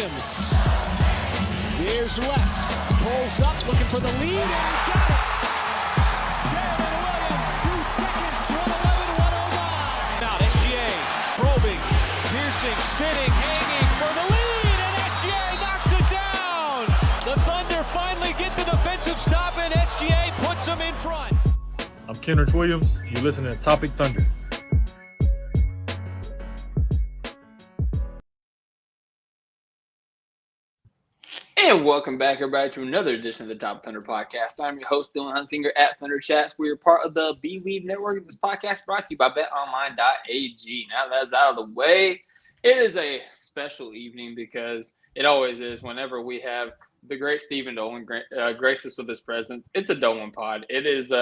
Williams veers left, pulls up, looking for the lead, and got it. Jalen Williams, 2 seconds, 1:11, 1:09. Out, SGA, probing, piercing, spinning, hanging for the lead, and SGA knocks it down. The Thunder finally get the defensive stop, and SGA puts them in front. I'm Kenrich Williams. You're listening to Topic Thunder. And welcome back, everybody, to another edition of the Top Thunder Podcast. I'm your host, Dylan Hunsinger at Thunder Chats. We are part of the B-Weave Network. This podcast brought to you by BetOnline.ag. Now that that's out of the way, it is a special evening because it always is whenever we have the great Stephen Dolan grace us with his presence. It's a Dolan pod. It is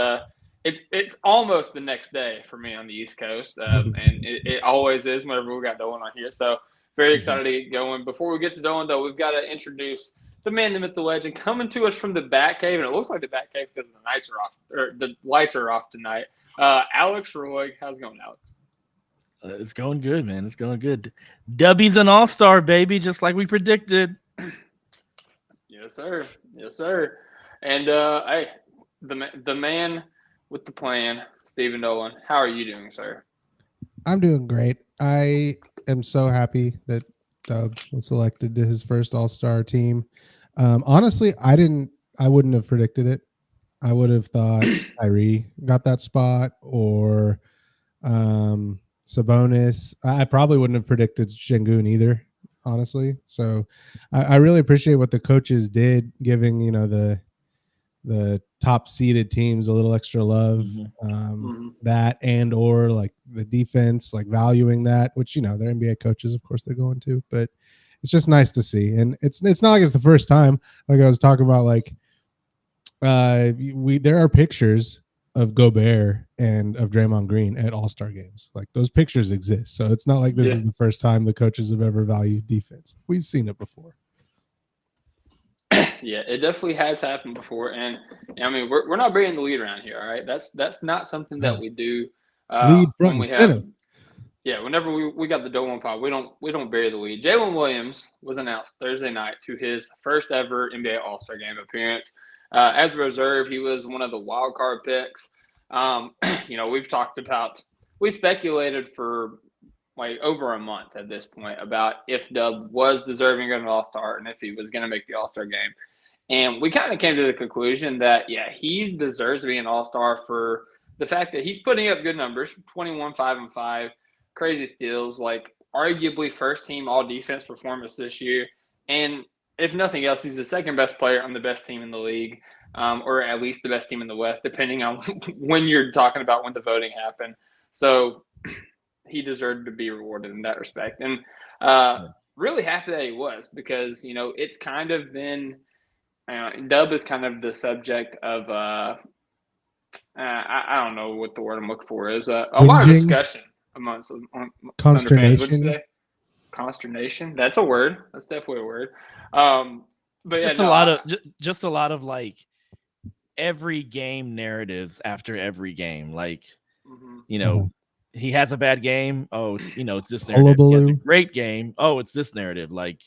it's almost the next day for me on the East Coast, and it always is whenever we got Dolan on here. So very excited to get going. Before we get to Dolan, though, we've got to introduce the man, the myth, the legend, coming to us from the Batcave, and it looks like the Batcave because the lights are off tonight. Alex Roy, how's it going, Alex? It's going good, man. It's going good. Dubby's an all-star, baby, just like we predicted. Yes, sir. Yes, sir. And hey, the man with the plan, Stephen Dolan. How are you doing, sir? I'm doing great. I am so happy that Dub was selected to his first all-star team. Honestly, I wouldn't have predicted it. I would have thought Kyrie got that spot or Sabonis. I probably wouldn't have predicted Şengün either, honestly. So I really appreciate what the coaches did, giving the top seeded teams a little extra love, that and or like the defense, like valuing that, which, they're NBA coaches, of course they're going to, but it's just nice to see. And it's not like it's the first time, like I was talking about, like there are pictures of Gobert and of Draymond Green at all-star games. Like those pictures exist. So it's not like this is the first time the coaches have ever valued defense. We've seen it before. Yeah, it definitely has happened before, and I mean we're not burying the lead around here. All right, that's not something that we do. Lead front and center. Yeah, whenever we got the Dolan pod, we don't bury the lead. Jalen Williams was announced Thursday night to his first ever NBA All-Star Game appearance. As a reserve, he was one of the wild card picks. We speculated for like over a month at this point about if Dub was deserving of an All-Star and if he was going to make the All-Star game. And we kind of came to the conclusion that, he deserves to be an All-Star for the fact that he's putting up good numbers, 21, 5, and 5, crazy steals, like arguably first-team all-defense performance this year. And if nothing else, he's the second best player on the best team in the league, or at least the best team in the West, depending on when you're talking about when the voting happened. So he deserved to be rewarded in that respect. And really happy that he was because, it's kind of been Dub is kind of the subject of I don't know what the word I'm looking for is. A lot of discussion amongst consternation. Fans, would you say? Consternation. That's a word. That's definitely a word. But just a lot of like every game narratives after every game. Like, he has a bad game. Oh, it's this narrative. He has a great game. Oh, it's this narrative. Like,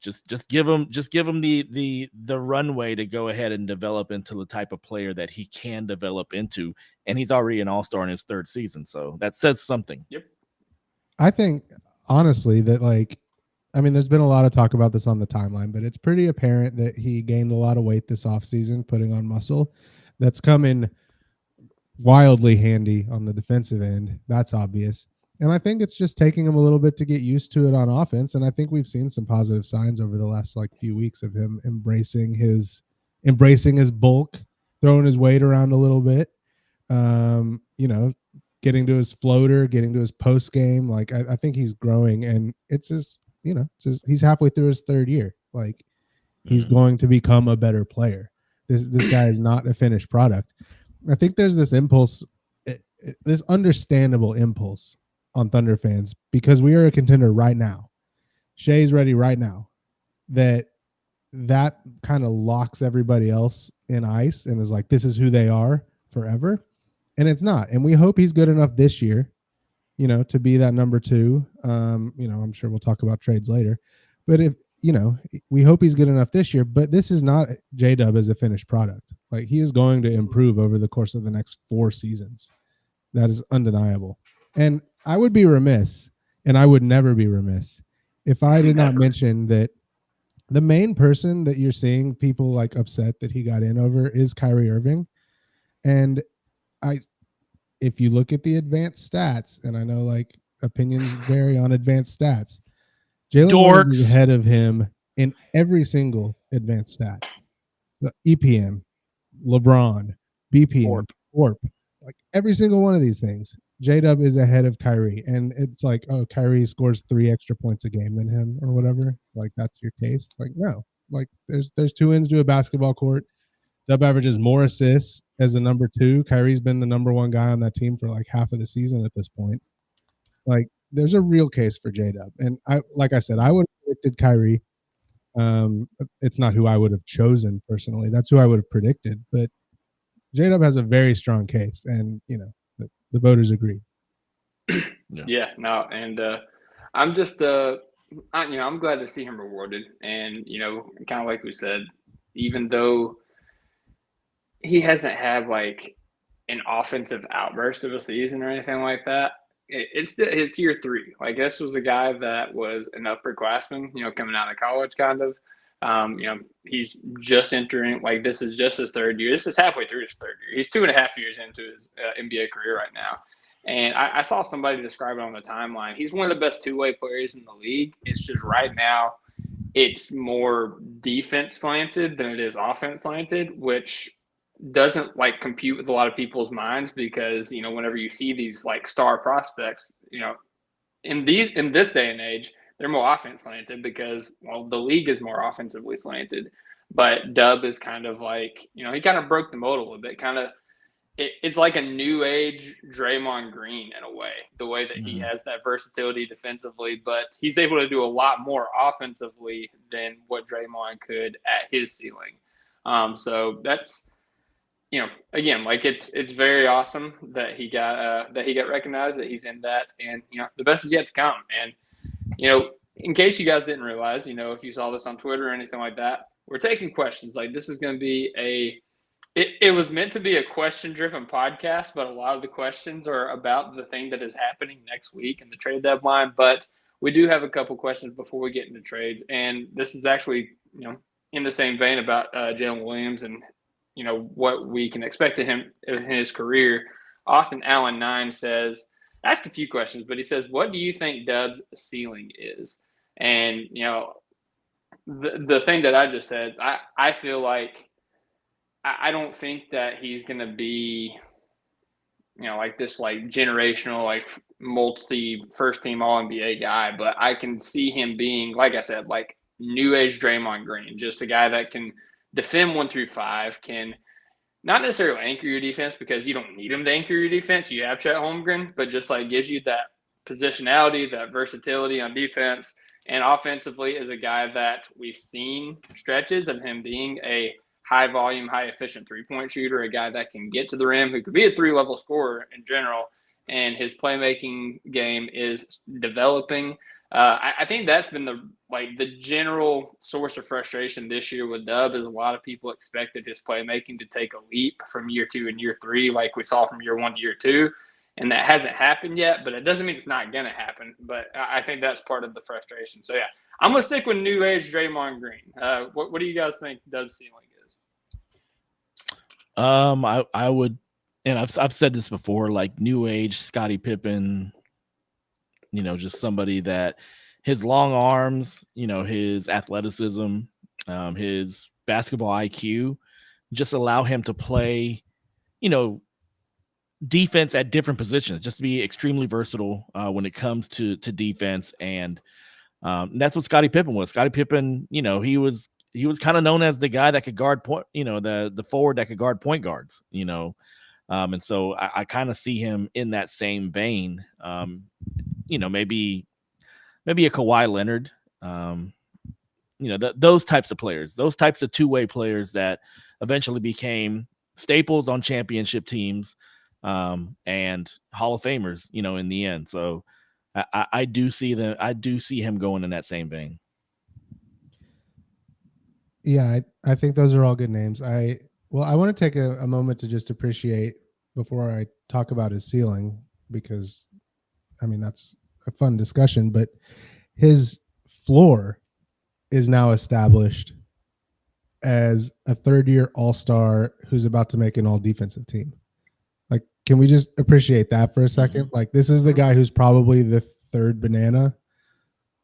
just give him the runway to go ahead and develop into the type of player that he can develop into. And he's already an all-star in his third season. So that says something. Yep. I think honestly that there's been a lot of talk about this on the timeline, but it's pretty apparent that he gained a lot of weight this offseason, putting on muscle. That's come in wildly handy on the defensive end. That's obvious. And I think it's just taking him a little bit to get used to it on offense. And I think we've seen some positive signs over the last few weeks of him embracing his bulk, throwing his weight around a little bit, getting to his floater, getting to his post game. Like I think he's growing, and he's halfway through his third year. Like he's going to become a better player. This guy is not a finished product. I think there's this impulse, this understandable impulse on Thunder fans, because we are a contender right now. Shea's ready right now. That kind of locks everybody else in ice and is like, this is who they are forever. And it's not. And we hope he's good enough this year, to be that number two. I'm sure we'll talk about trades later. But if we hope he's good enough this year, but this is not J-Dub as a finished product. Like, he is going to improve over the course of the next 4 seasons. That is undeniable. And I would be remiss, and I would never be remiss, if I did not mention that the main person that you're seeing people like upset that he got in over is Kyrie Irving. And if you look at the advanced stats, and I know like opinions vary on advanced stats, Jalen Williams is ahead of him in every single advanced stat. The EPM, LeBron, BPM, WARP, like every single one of these things. J-Dub is ahead of Kyrie. And it's like, oh, Kyrie scores 3 extra points a game than him or whatever. Like, that's your case. Like, no. Like, there's 2 ends to a basketball court. Dub averages more assists as a number 2. Kyrie's been the number 1 guy on that team for like half of the season at this point. Like, there's a real case for J-Dub. And like I said, I would have predicted Kyrie. It's not who I would have chosen personally. That's who I would have predicted. But J-Dub has a very strong case, and the voters agree. Yeah, no, and I'm just I'm glad to see him rewarded. And kind of like we said, even though he hasn't had like an offensive outburst of a season or anything like that, it's year 3. Like, this was a guy that was an upperclassman, coming out of college, kind of. He's just entering, like, this is just his 3rd year. This is halfway through his 3rd year. He's 2.5 years into his NBA career right now. And I saw somebody describe it on the timeline. He's one of the best two-way players in the league. It's just right now it's more defense slanted than it is offense slanted, which doesn't like compute with a lot of people's minds because, whenever you see these like star prospects, in this day and age, they're more offense slanted because, well, the league is more offensively slanted. But Dub is kind of like, he kind of broke the mold a little bit. It's like a new age Draymond Green in a way, the way that he has that versatility defensively, but he's able to do a lot more offensively than what Draymond could at his ceiling. So that's, again, like it's very awesome that he got recognized, that he's in that, and the best is yet to come. And in case you guys didn't realize, if you saw this on Twitter or anything like that, we're taking questions. Like, this is going to be it was meant to be a question-driven podcast, but a lot of the questions are about the thing that is happening next week and the trade deadline. But we do have a couple questions before we get into trades, and this is actually in the same vein about Jalen Williams and what we can expect of him in his career. Austin Allen 9 says, ask a few questions, but he says, what do you think Dub's ceiling is? And the thing that I just said, I feel like I don't think that he's going to be, like this like generational, like multi first team all NBA guy, but I can see him being, like I said, like new age Draymond Green, just a guy that can defend 1 through 5, can not necessarily anchor your defense because you don't need him to anchor your defense. You have Chet Holmgren, but just like gives you that positionality, that versatility on defense, and offensively is a guy that we've seen stretches of him being a high volume, high efficient 3-point shooter, a guy that can get to the rim, who could be a 3-level scorer in general. And his playmaking game is developing. I think that's been the general source of frustration this year with Dub is a lot of people expected his playmaking to take a leap from year 2 and year 3, like we saw from year 1 to year 2. And that hasn't happened yet, but it doesn't mean it's not going to happen. But I think that's part of the frustration. So, yeah, I'm going to stick with new age Draymond Green. What do you guys think Dub's ceiling is? I would, and I've said this before, like new age Scottie Pippen, just somebody that his long arms, his athleticism, his basketball IQ just allow him to play, defense at different positions, just to be extremely versatile when it comes to defense. And that's what Scottie Pippen was. Scottie Pippen, he was kind of known as the guy that could guard point, the forward that could guard point guards, and so I kind of see him in that same vein. Maybe a Kawhi Leonard, those types of players, those types of two-way players that eventually became staples on championship teams and Hall of Famers, in the end. So I do see him going in that same vein. Yeah, I think those are all good names. I want to take a moment to just appreciate before I talk about his ceiling, because I mean that's a fun discussion, but his floor is now established as a third-year all-star who's about to make an all-defensive team. Like, can we just appreciate that for a second? Like, this is the guy who's probably the third banana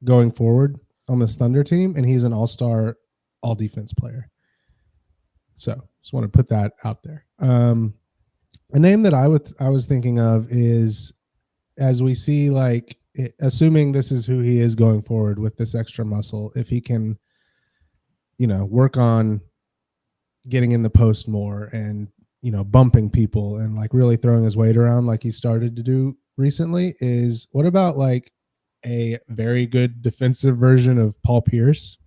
going forward on this Thunder team, and he's an all-star, all-defense player. So, just want to put that out there. A name that I was thinking of is, as we see, like, assuming this is who he is going forward with this extra muscle, if he can, work on getting in the post more and, bumping people and like really throwing his weight around like he started to do recently, is what about like a very good defensive version of Paul Pierce?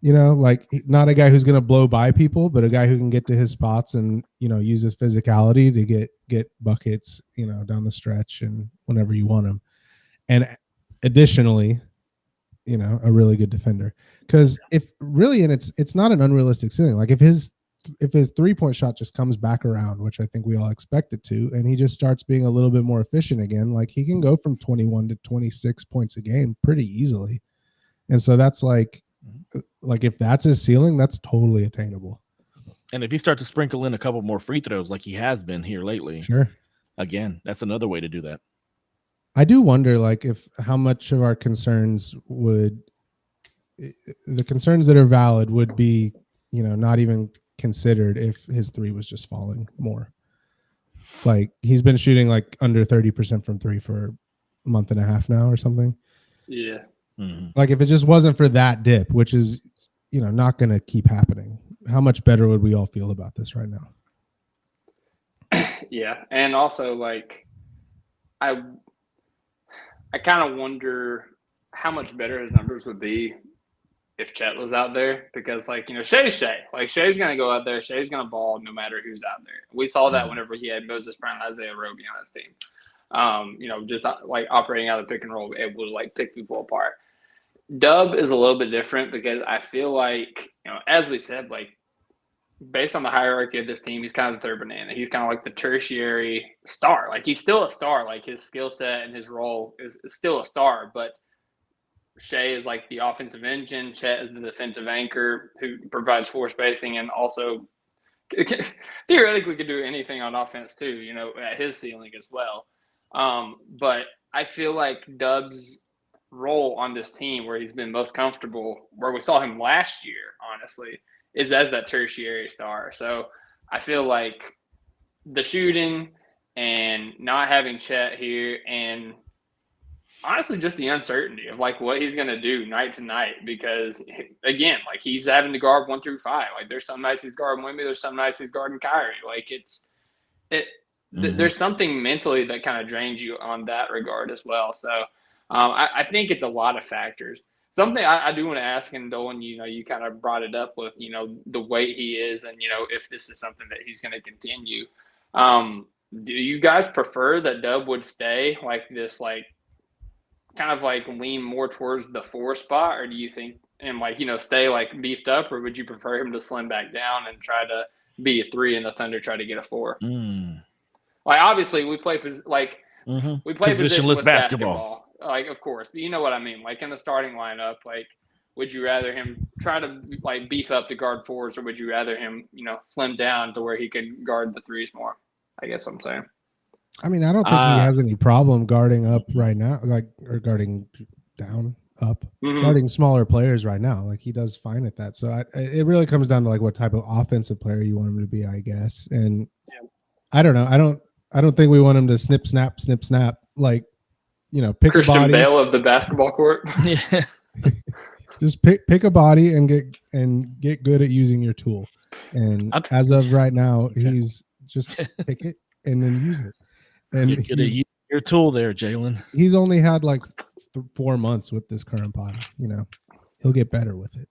Like not a guy who's going to blow by people, but a guy who can get to his spots and, use his physicality to get buckets, down the stretch and whenever you want him. And additionally, a really good defender. Because if really, and it's not an unrealistic ceiling. Like if his 3-point shot just comes back around, which I think we all expect it to, and he just starts being a little bit more efficient again, like he can go from 21 to 26 points a game pretty easily. And so that's like if that's his ceiling, that's totally attainable. And if he starts to sprinkle in a couple more free throws like he has been here lately, sure. Again, that's another way to do that. I do wonder, like, if how much of our concerns the concerns that are valid would be, not even considered if his three was just falling more. Like he's been shooting like under 30% from three for a month and a half now or something. Yeah. Mm-hmm. Like if it just wasn't for that dip, which is, not going to keep happening, how much better would we all feel about this right now? Yeah. And also like, I kind of wonder how much better his numbers would be if Chet was out there, because like, Shea's Shea. Like Shea's going to go out there. Shea's going to ball no matter who's out there. We saw that whenever he had Moses Brown, Isaiah Roby on his team. Just like operating out of the pick and roll, able to like pick people apart. Dub is a little bit different because I feel like, as we said, like based on the hierarchy of this team, he's kind of the third banana. He's kind of like the tertiary star. Like he's still a star. Like his skill set and his role is still a star, but Shea is like the offensive engine. Chet is the defensive anchor who provides floor spacing and also theoretically could do anything on offense too, at his ceiling as well. But I feel like Dub's role on this team, where he's been most comfortable, where we saw him last year, honestly, is as that tertiary star. So I feel like the shooting and not having Chet here, and honestly just the uncertainty of like what he's going to do night to night, because again, like he's having to guard 1 through 5. Like there's some nights he's guarding Wemby, there's some nights he's guarding Kyrie. Like there's something mentally that kind of drains you on that regard as well. So I think it's a lot of factors. Something I do want to ask, and Dolan, you kind of brought it up with, the weight he is, and, if this is something that he's going to continue. Do you guys prefer that Dub would stay like this, like kind of like lean more towards the 4 spot, or do you think, and like, stay like beefed up, or would you prefer him to slim back down and try to be a 3 and the Thunder try to get a 4? Like, obviously we play we play positionless basketball. Like, of course, but you know what I mean? Like in the starting lineup, like, would you rather him try to like beef up to guard 4s, or would you rather him, slim down to where he could guard the 3s more? I guess I'm saying. I mean, I don't think he has any problem guarding up right now, or guarding down, up, guarding smaller players right now. Like he does fine at that. So it really comes down to like what type of offensive player you want him to be, I guess. And I don't know. I don't think we want him to snip, snap. Like, pick Christian a body. Bale of the basketball court. Yeah. Just pick a body and get good at using your tool. And as of right now, he's just pick it and then use it. And get good at using your tool there, Jalen. He's only had like 4 months with this current body. He'll get better with it.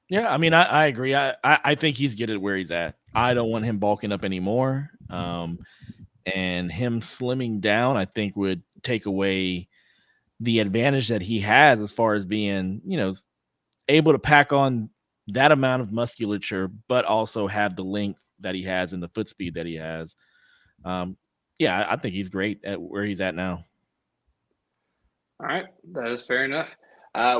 Yeah, I mean, I agree. I think he's good at where he's at. I don't want him bulking up anymore. And him slimming down, I think, would take away the advantage that he has as far as being, able to pack on that amount of musculature, but also have the length that he has and the foot speed that he has. Yeah, I think he's great at where he's at now. All right, that is fair enough.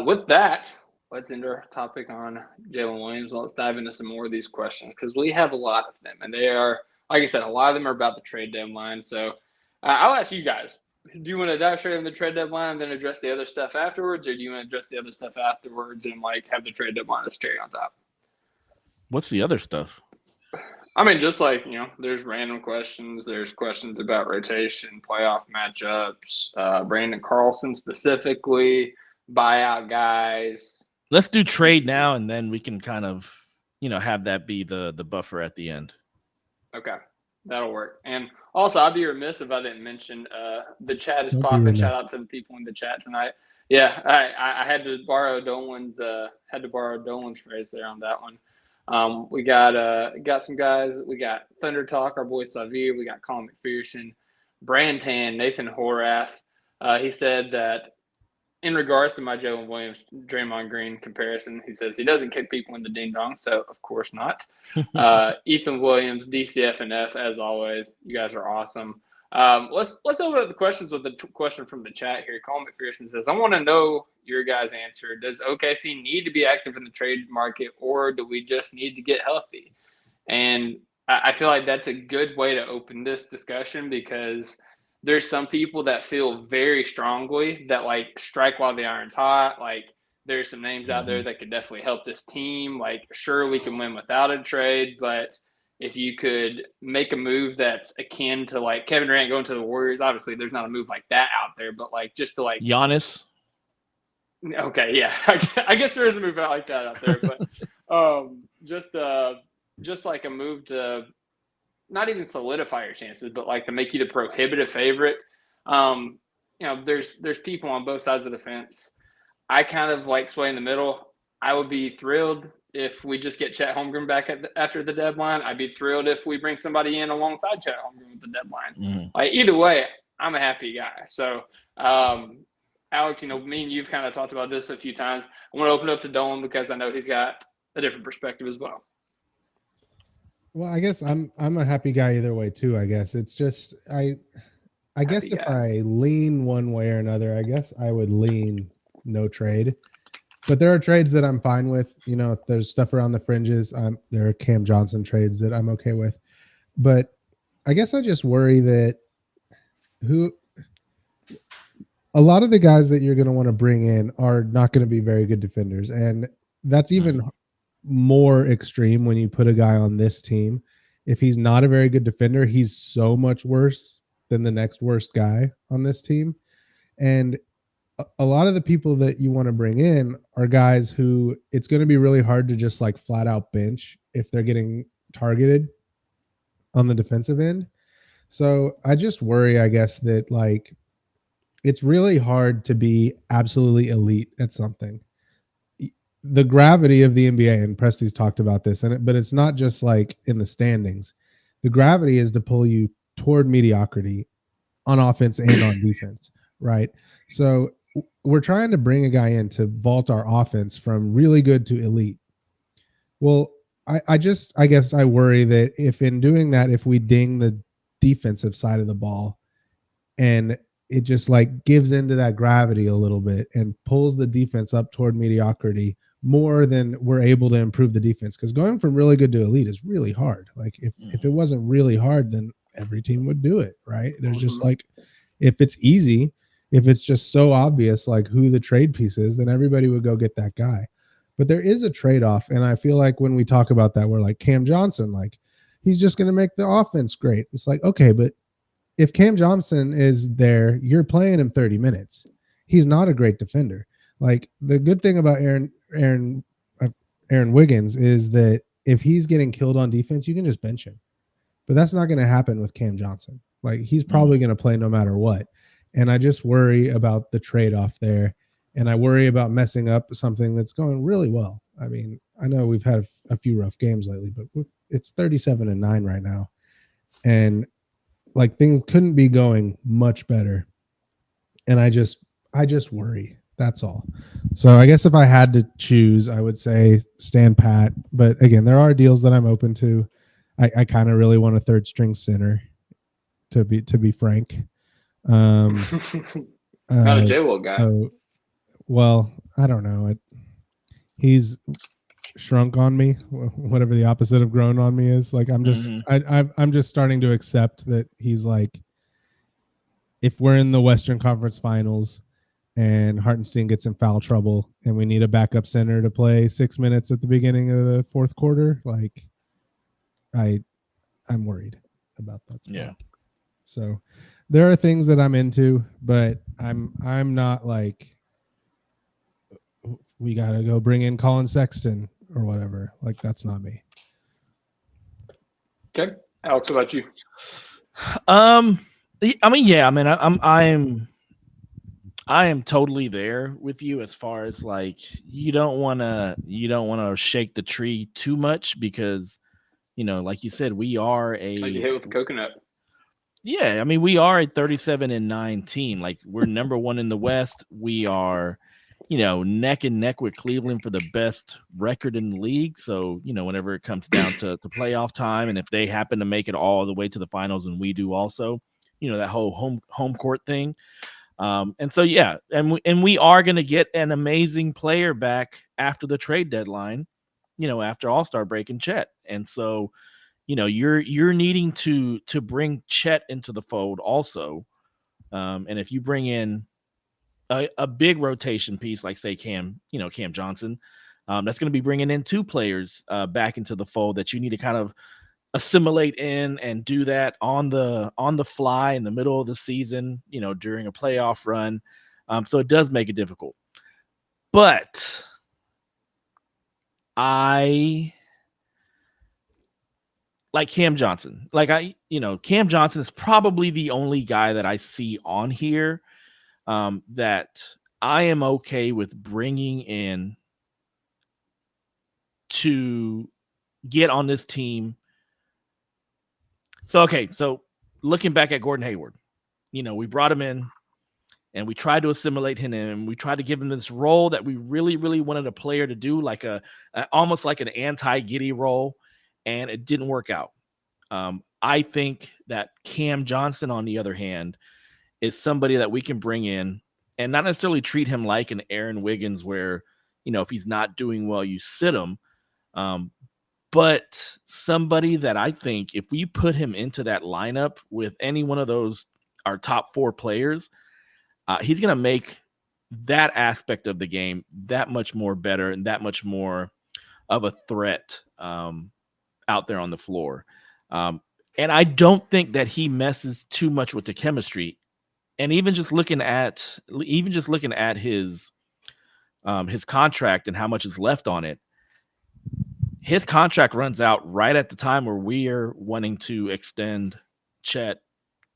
With that, let's end our topic on Jalen Williams. Let's dive into some more of these questions because we have a lot of them, and they are, like I said, a lot of them are about the trade deadline. So I'll ask you guys: do you want to dive straight into the trade deadline and then address the other stuff afterwards, or do you want to address the other stuff afterwards and like have the trade deadline as cherry on top? What's the other stuff? I mean, just like, there's random questions. There's questions about rotation, playoff matchups, Brandon Carlson specifically, buyout guys. Let's do trade now, and then we can kind of, have that be the buffer at the end. Okay, that'll work. And also, I'd be remiss if I didn't mention the chat is popping. Shout out to the people in the chat tonight. Yeah, I had to borrow Dolan's phrase there on that one. We got some guys. We got Thunder Talk, our boy Savir. We got Colin McPherson, Brantan, Nathan Horath. He said that in regards to my Jalen Williams, Draymond Green comparison, he says he doesn't kick people in the ding dong, so of course not. Ethan Williams, DCF&F, as always. You guys are awesome. Let's open up the questions with a question from the chat here. Colin McPherson says, I want to know your guys' answer. Does OKC need to be active in the trade market, or do we just need to get healthy? And I feel like that's a good way to open this discussion because there's some people that feel very strongly that like strike while the iron's hot. Like there's some names out there that could definitely help this team. Like sure, we can win without a trade, but if you could make a move that's akin to like Kevin Durant going to the Warriors, obviously there's not a move like that out there, but like just to like Giannis. Okay, yeah, I guess there is a move like that out there, but just like a move to not even solidify your chances, but like to make you the prohibitive favorite. There's people on both sides of the fence. I kind of like sway in the middle. I would be thrilled if we just get Chet Holmgren back after the deadline. I'd be thrilled if we bring somebody in alongside Chet Holmgren with the deadline. Like either way, I'm a happy guy. So, Alex, me and you've kind of talked about this a few times. I want to open up to Dolan because I know he's got a different perspective as well. Well, I guess I'm a happy guy either way too. I guess it's just I guess if I lean one way or another, I guess I would lean no trade. But there are trades that I'm fine with. There's stuff around the fringes. There are Cam Johnson trades that I'm okay with. But I guess I just worry that a lot of the guys that you're going to want to bring in are not going to be very good defenders. And that's even more extreme when you put a guy on this team. If he's not a very good defender, he's so much worse than the next worst guy on this team. And a lot of the people that you want to bring in are guys who it's going to be really hard to just like flat out bench if they're getting targeted on the defensive end. So I just worry, I guess, that like it's really hard to be absolutely elite at something. The gravity of the NBA, and Presti's talked about this, but it's not just like in the standings. The gravity is to pull you toward mediocrity on offense and on defense, right? So we're trying to bring a guy in to vault our offense from really good to elite. Well, I guess I worry that if in doing that, if we ding the defensive side of the ball and it just like gives into that gravity a little bit and pulls the defense up toward mediocrity more than we're able to improve the defense. Because going from really good to elite is really hard. Like if it wasn't really hard, then every team would do it, right? There's just like, if it's easy, if it's just so obvious, like who the trade piece is, then everybody would go get that guy. But there is a trade-off. And I feel like when we talk about that, we're like Cam Johnson, like he's just going to make the offense great. It's like, okay, but if Cam Johnson is there, you're playing him 30 minutes. He's not a great defender. Like the good thing about Aaron Wiggins is that if he's getting killed on defense, you can just bench him. But that's not going to happen with Cam Johnson. Like he's probably going to play no matter what. And I just worry about the trade-off there. And I worry about messing up something that's going really well. I mean, I know we've had a few rough games lately, but it's 37-9 right now. And like things couldn't be going much better. And I just worry That's all. So I guess if I had to choose, I would say stand pat. But again, there are deals that I'm open to. I kind of really want a third string center, to be frank. Not a J-Will guy. So, well, I don't know. He's shrunk on me, whatever the opposite of grown on me is. Like I'm just I'm just starting to accept that he's like, if we're in the Western Conference Finals and Hartenstein gets in foul trouble and we need a backup center to play 6 minutes at the beginning of the fourth quarter, like I'm worried about that spot. Yeah. So there are things that I'm into, but I'm not like, we got to go bring in Colin Sexton or whatever. Like, that's not me. Okay. Alex, what about you? I am totally there with you as far as like, you don't want to shake the tree too much because, like you said, we are Like you hit with the coconut. Yeah, I mean, we are a 37-9 team. Like, we're number one in the West. We are, neck and neck with Cleveland for the best record in the league. So, whenever it comes down to playoff time, and if they happen to make it all the way to the finals, and we do also, that whole home court thing. And so, yeah, and we are going to get an amazing player back after the trade deadline, after All-Star break and Chet. And so, you're needing to bring Chet into the fold also. And if you bring in a big rotation piece, like say Cam Johnson, that's going to be bringing in two players back into the fold that you need to kind of assimilate in and do that on the fly in the middle of the season, during a playoff run. So it does make it difficult. But I like Cam Johnson. Cam Johnson is probably the only guy that I see on here that I am okay with bringing in to get on this team. So looking back at Gordon Hayward, we brought him in and we tried to assimilate him in. We tried to give him this role that we really, really wanted a player to do, like almost like an anti-Giddey role. And it didn't work out. I think that Cam Johnson, on the other hand, is somebody that we can bring in and not necessarily treat him like an Aaron Wiggins where, if he's not doing well, you sit him. But somebody that I think if we put him into that lineup with any one of those, our top four players, he's going to make that aspect of the game that much more better and that much more of a threat out there on the floor. And I don't think that he messes too much with the chemistry. And even just looking at his contract and how much is left on it, his contract runs out right at the time where we are wanting to extend Chet,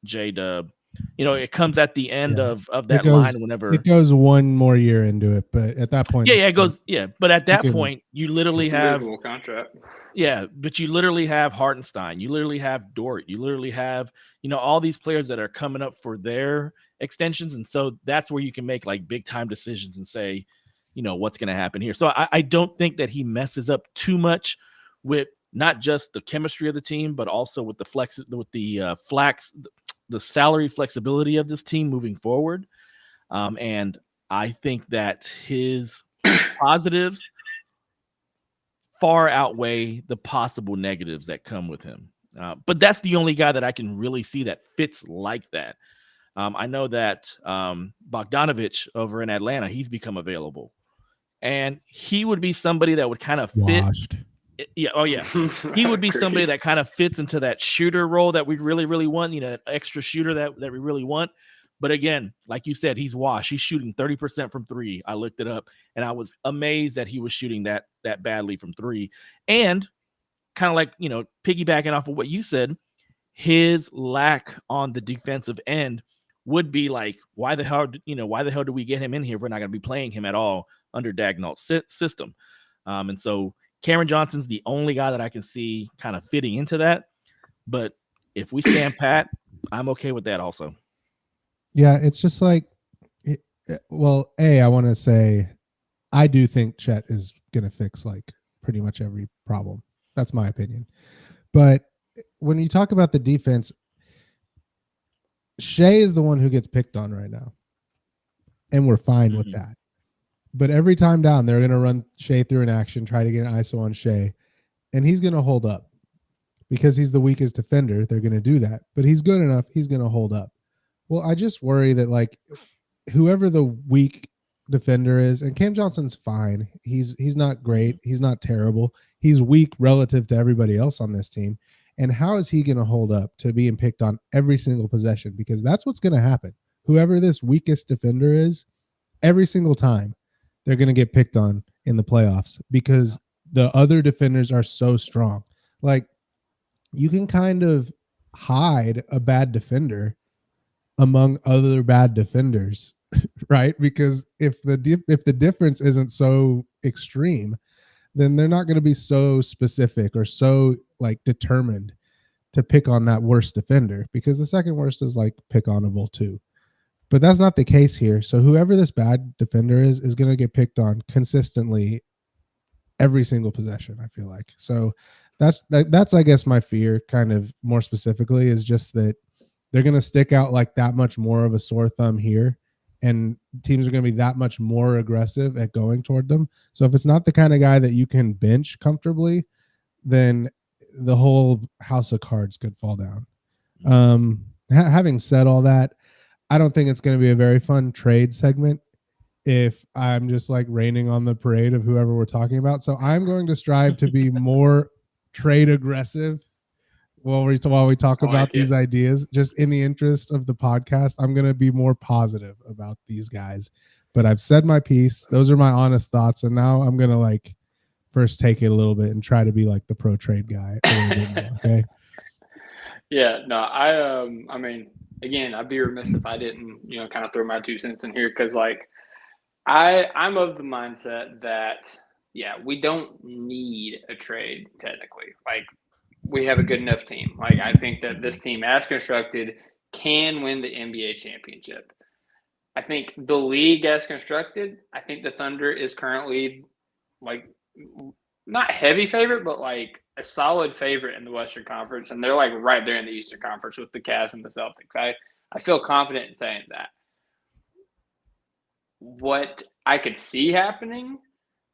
J-Dub. It comes at the end of that line whenever it goes one more year into it, but at that point, it goes. Yeah, but at that point, you literally have a contract. Yeah, but you literally have Hartenstein, you literally have Dort, you literally have all these players that are coming up for their extensions, and so that's where you can make like big time decisions and say, what's going to happen here. So I don't think that he messes up too much with not just the chemistry of the team, but also with the salary flexibility of this team moving forward. And I think that his positives far outweigh the possible negatives that come with him. But that's the only guy that I can really see that fits like that. I know that Bogdanovich over in Atlanta, he's become available. And he would be somebody that would kind of fit. Yeah. Oh, yeah. He would be somebody that kind of fits into that shooter role that we really, really want, that extra shooter that we really want. But again, like you said, he's washed. He's shooting 30% from three. I looked it up and I was amazed that he was shooting that badly from three. And kind of like, piggybacking off of what you said, his lack on the defensive end would be like, why the hell do we get him in here if we're not going to be playing him at all under Dagnall's system? And so Cameron Johnson's the only guy that I can see kind of fitting into that. But if we stand pat, I'm okay with that also. Yeah, it's just like Well, I want to say I do think Chet is going to fix like pretty much every problem. That's my opinion. But when you talk about the defense, Shea is the one who gets picked on right now. And we're fine with that. But every time down, they're going to run Shea through an action, try to get an ISO on Shea, and he's going to hold up. Because he's the weakest defender, they're going to do that. But he's good enough, he's going to hold up. Well, I just worry that like whoever the weak defender is, and Cam Johnson's fine. He's not great. He's not terrible. He's weak relative to everybody else on this team. And how is he going to hold up to being picked on every single possession? Because that's what's going to happen. Whoever this weakest defender is, every single time, they're going to get picked on in the playoffs because the other defenders are so strong. Like, you can kind of hide a bad defender among other bad defenders, right? Because if the difference isn't so extreme, then they're not going to be so specific or so like determined to pick on that worst defender, because the second worst is like pick onable too. But that's not the case here. So whoever this bad defender is going to get picked on consistently every single possession, I feel like. So that's I guess my fear, kind of more specifically, is just that they're going to stick out like that much more of a sore thumb here, and teams are going to be that much more aggressive at going toward them. So if it's not the kind of guy that you can bench comfortably, then the whole house of cards could fall down. Having said all that, I don't think it's going to be a very fun trade segment if I'm just like raining on the parade of whoever we're talking about. So I'm going to strive to be more trade aggressive while we talk about these ideas, just in the interest of the podcast. I'm going to be more positive about these guys, but I've said my piece. Those are my honest thoughts. And now I'm going to like first take it a little bit and try to be like the pro trade guy a little bit more, okay? Yeah, no, I mean, again, I'd be remiss if I didn't, kind of throw my 2 cents in here, because like I'm of the mindset that, yeah, we don't need a trade technically. Like, we have a good enough team. Like, I think that this team, as constructed, can win the NBA championship. I think the league as constructed, I think the Thunder is currently like not heavy favorite, but like a solid favorite in the Western Conference. And they're like right there in the Eastern Conference with the Cavs and the Celtics. I feel confident in saying that. What I could see happening,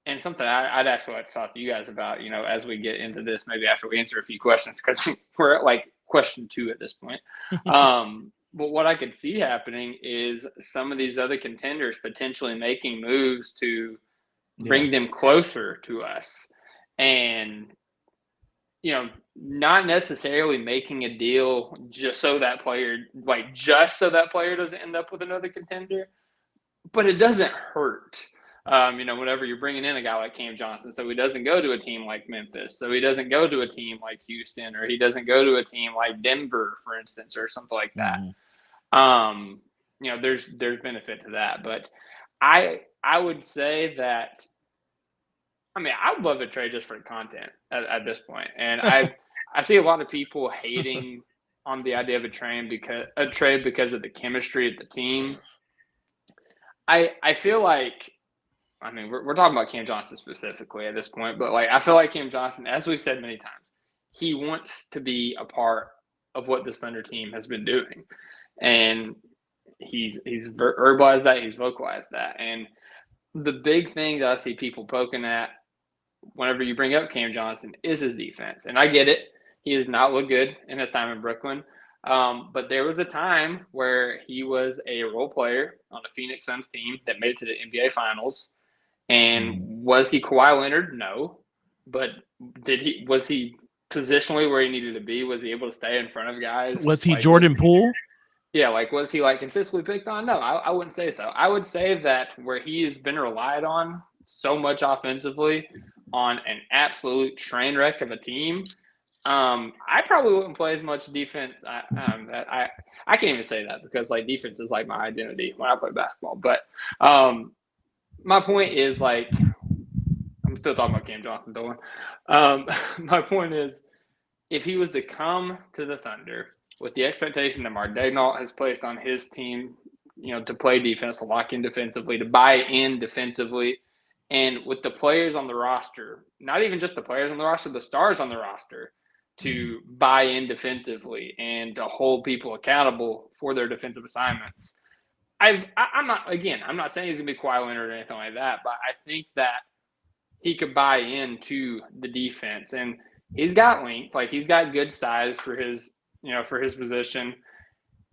and something I'd actually like to talk to you guys about, as we get into this, maybe after we answer a few questions, because we're at like question 2 at this point. But what I could see happening is some of these other contenders potentially making moves to bring them closer to us. And, not necessarily making a deal just so that player doesn't end up with another contender, but it doesn't hurt. Whenever you're bringing in a guy like Cam Johnson, so he doesn't go to a team like Memphis, so he doesn't go to a team like Houston, or he doesn't go to a team like Denver, for instance, or something like that. There's benefit to that, but I would say that, I would love to trade just for the content at this point, and I see a lot of people hating on the idea of a trade because of the chemistry of the team. I feel like, we're talking about Cam Johnson specifically at this point, but like, I feel like Cam Johnson, as we've said many times, he wants to be a part of what this Thunder team has been doing. And he's verbalized that, he's vocalized that. And the big thing that I see people poking at whenever you bring up Cam Johnson is his defense. And I get it. He has not looked good in his time in Brooklyn. But there was a time where he was a role player on a Phoenix Suns team that made it to the NBA Finals. And was he Kawhi Leonard? No. But was he positionally where he needed to be? Was he able to stay in front of guys? Was he Jordan Poole? Yeah, like, was he like consistently picked on? No, I wouldn't say so. I would say that where he has been relied on so much offensively on an absolute train wreck of a team, I probably wouldn't play as much defense. I can't even say that, because like defense is like my identity when I play basketball. But my point is, like, I'm still talking about Cam Johnson, Dolan. My point is, if he was to come to the Thunder with the expectation that Mark Daigneault has placed on his team to play defense, to lock in defensively, to buy in defensively. And with the players on the roster, not even just the players on the roster, the stars on the roster, to buy in defensively and to hold people accountable for their defensive assignments. I'm not saying he's going to be Kawhi Leonard or anything like that, but I think that he could buy into the defense. And he's got length. Like, he's got good size for his position.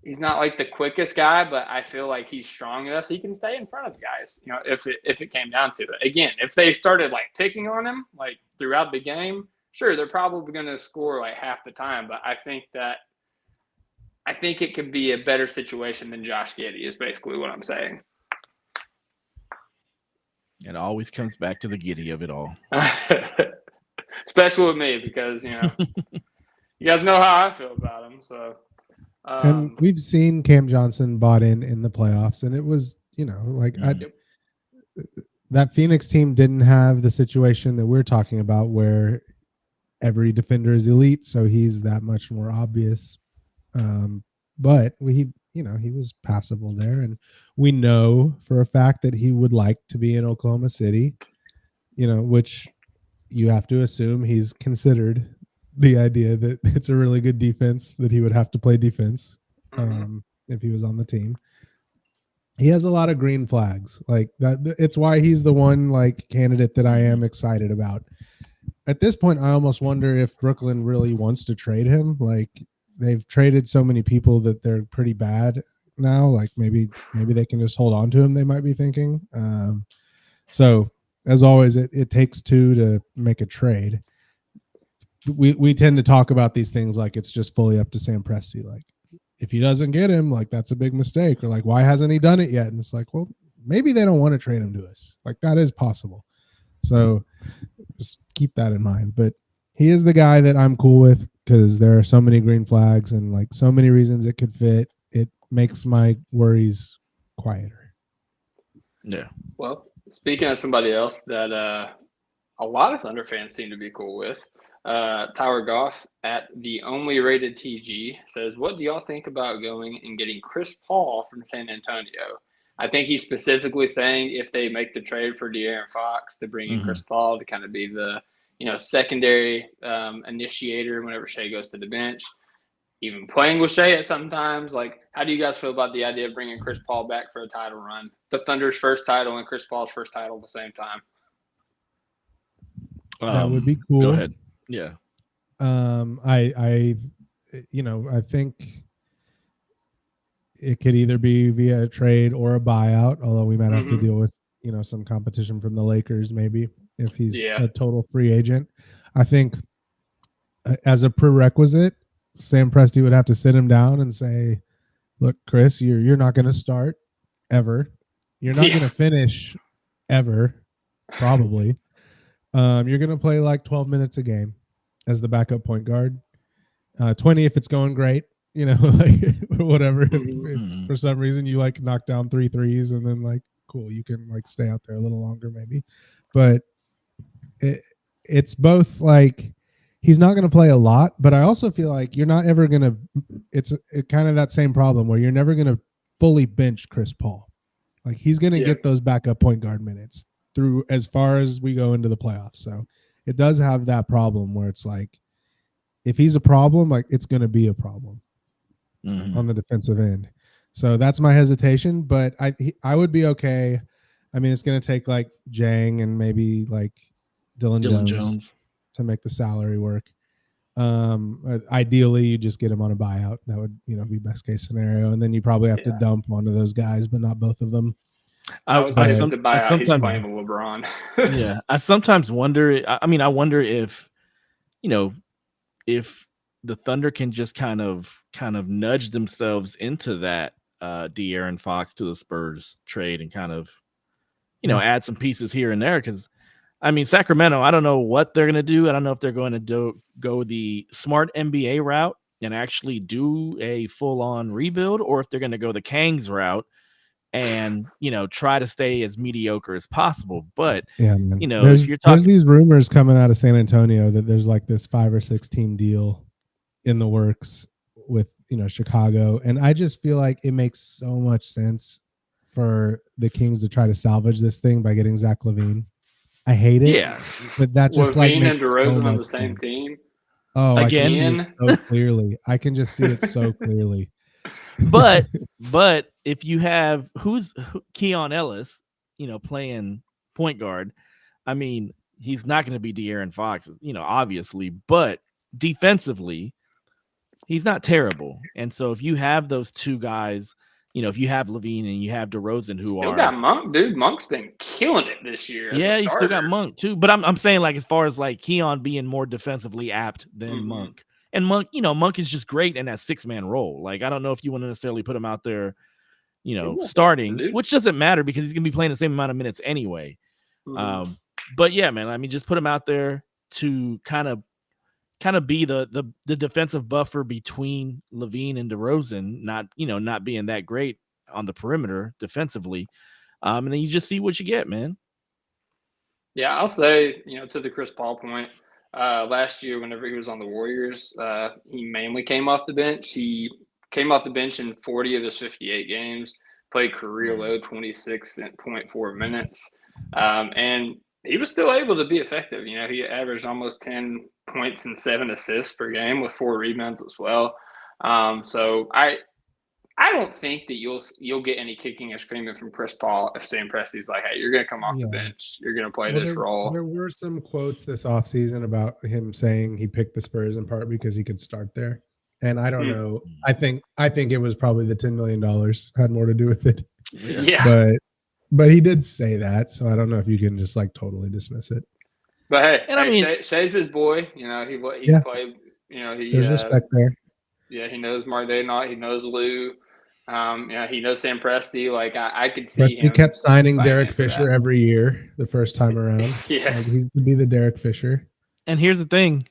He's not like the quickest guy, but I feel like he's strong enough he can stay in front of guys, if it came down to it. Again, if they started like picking on him like throughout the game, sure, they're probably going to score like half the time, but I think it could be a better situation than Josh Giddey is basically what I'm saying. It always comes back to the Giddey of it all. Especially with me, because, you guys know how I feel about him, so. And we've seen Cam Johnson bought in the playoffs, and it was, that Phoenix team didn't have the situation that we're talking about where every defender is elite, so he's that much more obvious. But he was passable there, and we know for a fact that he would like to be in Oklahoma City, which you have to assume he's considered the idea that it's a really good defense, that he would have to play defense if he was on the team. He has a lot of green flags like that. It's why he's the one like candidate that I am excited about. At this point, I almost wonder if Brooklyn really wants to trade him. Like, they've traded so many people that they're pretty bad now. Like, maybe they can just hold on to him, they might be thinking. So as always, it takes two to make a trade. We tend to talk about these things like it's just fully up to Sam Presti. Like, if he doesn't get him, like, that's a big mistake, or like, why hasn't he done it yet? And it's like, well, maybe they don't want to trade him to us. Like, that is possible. So just keep that in mind. But he is the guy that I'm cool with because there are so many green flags and like so many reasons it could fit. It makes my worries quieter. Yeah. Well, speaking of somebody else that a lot of Thunder fans seem to be cool with, Tyler Goff at the only rated TG says, what do y'all think about going and getting Chris Paul from San Antonio? I think he's specifically saying if they make the trade for De'Aaron Fox to bring in Chris Paul to kind of be the, secondary initiator whenever Shea goes to the bench, even playing with Shea at sometimes. Like, how do you guys feel about the idea of bringing Chris Paul back for a title run? The Thunder's first title and Chris Paul's first title at the same time. That would be cool. Go ahead. Yeah. I think it could either be via a trade or a buyout, although we might have to deal with, some competition from the Lakers, maybe, if he's a total free agent. I think as a prerequisite, Sam Presti would have to sit him down and say, look, Chris, you're not going to start ever. You're not going to finish ever, probably. You're going to play like 12 minutes a game as the backup point guard. 20 if it's going great, like whatever. If for some reason you like knock down 3 threes and then like, cool, you can like stay out there a little longer maybe. But it's both like he's not going to play a lot, but I also feel like you're not ever going to, it's kind of that same problem where you're never going to fully bench Chris Paul. Like, he's going to get those backup point guard minutes through as far as we go into the playoffs. So it does have that problem where it's like, if he's a problem, like, it's going to be a problem on the defensive end. So that's my hesitation, but I would be okay. I mean, it's going to take like Jang and maybe like Dylan Jones to make the salary work. Ideally, you just get him on a buyout. That would, be best case scenario. And then you probably have to dump one of those guys, but not both of them. I sometimes he's playing with LeBron. Yeah, I sometimes wonder. I wonder if, if the Thunder can just kind of nudge themselves into that De'Aaron Fox to the Spurs trade and kind of, add some pieces here and there. Because, Sacramento, I don't know what they're going to do. I don't know if they're going to go the smart NBA route and actually do a full-on rebuild, or if they're going to go the Kangs route and, try to stay as mediocre as possible. But, there's these rumors coming out of San Antonio that there's like this 5 or 6 team deal in the works with Chicago. And I just feel like it makes so much sense for the Kings to try to salvage this thing by getting Zach LaVine. I hate it. Yeah. But that just LaVine makes and DeRozan so on much the same sense. team. Oh, Again? I can see it so clearly. I can just see it so clearly. But if you have Keon Ellis, playing point guard, I mean, he's not going to be De'Aaron Fox, obviously, but defensively, he's not terrible. And so if you have those two guys, if you have LaVine and you have DeRozan, who still got Monk, dude. Monk's been killing it this year. Yeah, you still got Monk too. But I'm saying, like, as far as like Keon being more defensively apt than Monk. And Monk, Monk is just great in that 6-man role. Like, I don't know if you want to necessarily put him out there, starting, which doesn't matter because he's gonna be playing the same amount of minutes anyway. But yeah, man, I mean, just put him out there to kind of be the defensive buffer between LaVine and DeRozan, not being that great on the perimeter defensively. And then you just see what you get, man. Yeah, I'll say, to the Chris Paul point, last year, whenever he was on the Warriors, he mainly came off the bench. He came off the bench in 40 of his 58 games, played career low 26.4 minutes. And he was still able to be effective. He averaged almost 10 points and 7 assists per game with 4 rebounds as well. So I don't think that you'll get any kicking or screaming from Chris Paul if Sam Presti's like, hey, you're going to come off the bench. You're going to play this role. There were some quotes this offseason about him saying he picked the Spurs in part because he could start there. And I don't know. I think it was probably the $10 million had more to do with it. Yeah. But he did say that. So I don't know if you can just like totally dismiss it. But hey, Shea's his boy. He played. There's respect there. Yeah, he knows Mark Daynott. He knows Lou. He knows Sam Presti. Like I could see him. He kept signing Derek Fisher every year the first time around. Yes, he's gonna be the Derek Fisher. And here's the thing: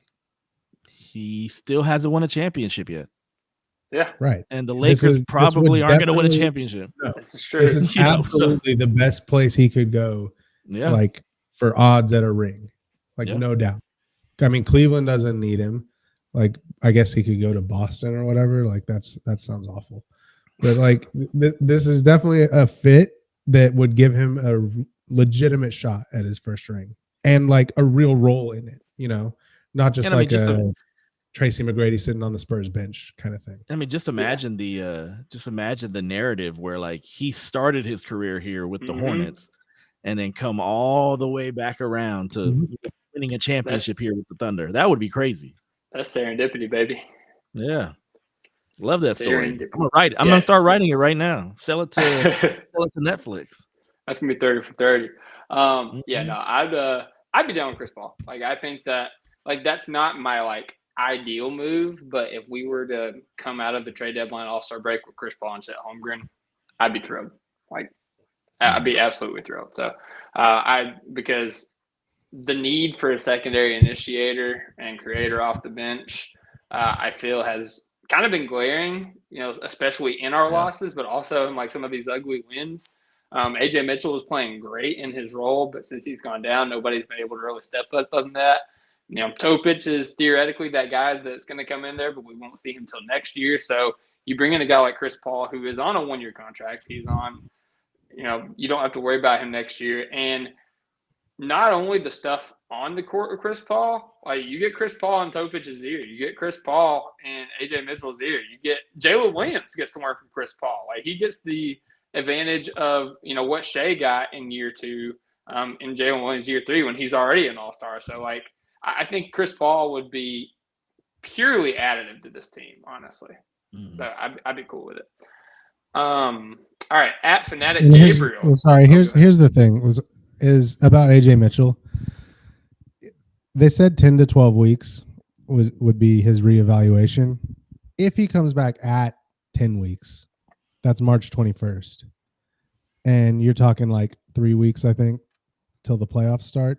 he still hasn't won a championship yet. Yeah, right. And the Lakers probably aren't going to win a championship. No, this is true. This is absolutely the best place he could go. Yeah, like for odds at a ring, no doubt. I mean, Cleveland doesn't need him. Like, I guess he could go to Boston or whatever. Like, that sounds awful. But like, this is definitely a fit that would give him a legitimate shot at his first ring and like a real role in it. Not just Tracy McGrady sitting on the Spurs bench kind of thing. I mean, just imagine the narrative where like he started his career here with the Hornets and then come all the way back around to winning a championship here with the Thunder. That would be crazy. That's serendipity, baby. Yeah. Love that story. I'm gonna start writing it right now. Sell it to Netflix. That's gonna be 30 for 30. Yeah, no, I'd be down with Chris Paul. Like, I think that that's not my ideal move, but if we were to come out of the trade deadline All-Star break with Chris Paul and Chet Holmgren, I'd be thrilled. I'd be absolutely thrilled. So because the need for a secondary initiator and creator off the bench, I feel has kind of been glaring, especially in our losses, but also in some of these ugly wins. AJ Mitchell was playing great in his role, but since he's gone down, nobody's been able to really step up on that. Topic is theoretically that guy that's going to come in there, but we won't see him until next year. So you bring in a guy like Chris Paul, who is on a 1-year contract. He's on, you don't have to worry about him next year. And not only the stuff on the court with Chris Paul, you get Chris Paul in Topic's ear. You get Chris Paul in AJ Mitchell's ear. You get Jalen Williams gets to learn from Chris Paul. He gets the advantage of, what Shea got in year 2 in Jalen Williams year 3 when he's already an all-star. So, I think Chris Paul would be purely additive to this team, honestly. So I'd be cool with it. All right, at Fanatic Gabriel. Here's the thing is about AJ Mitchell. They said 10 to 12 weeks would be his reevaluation. If he comes back at 10 weeks, that's March 21st. And you're talking 3 weeks, I think, till the playoffs start.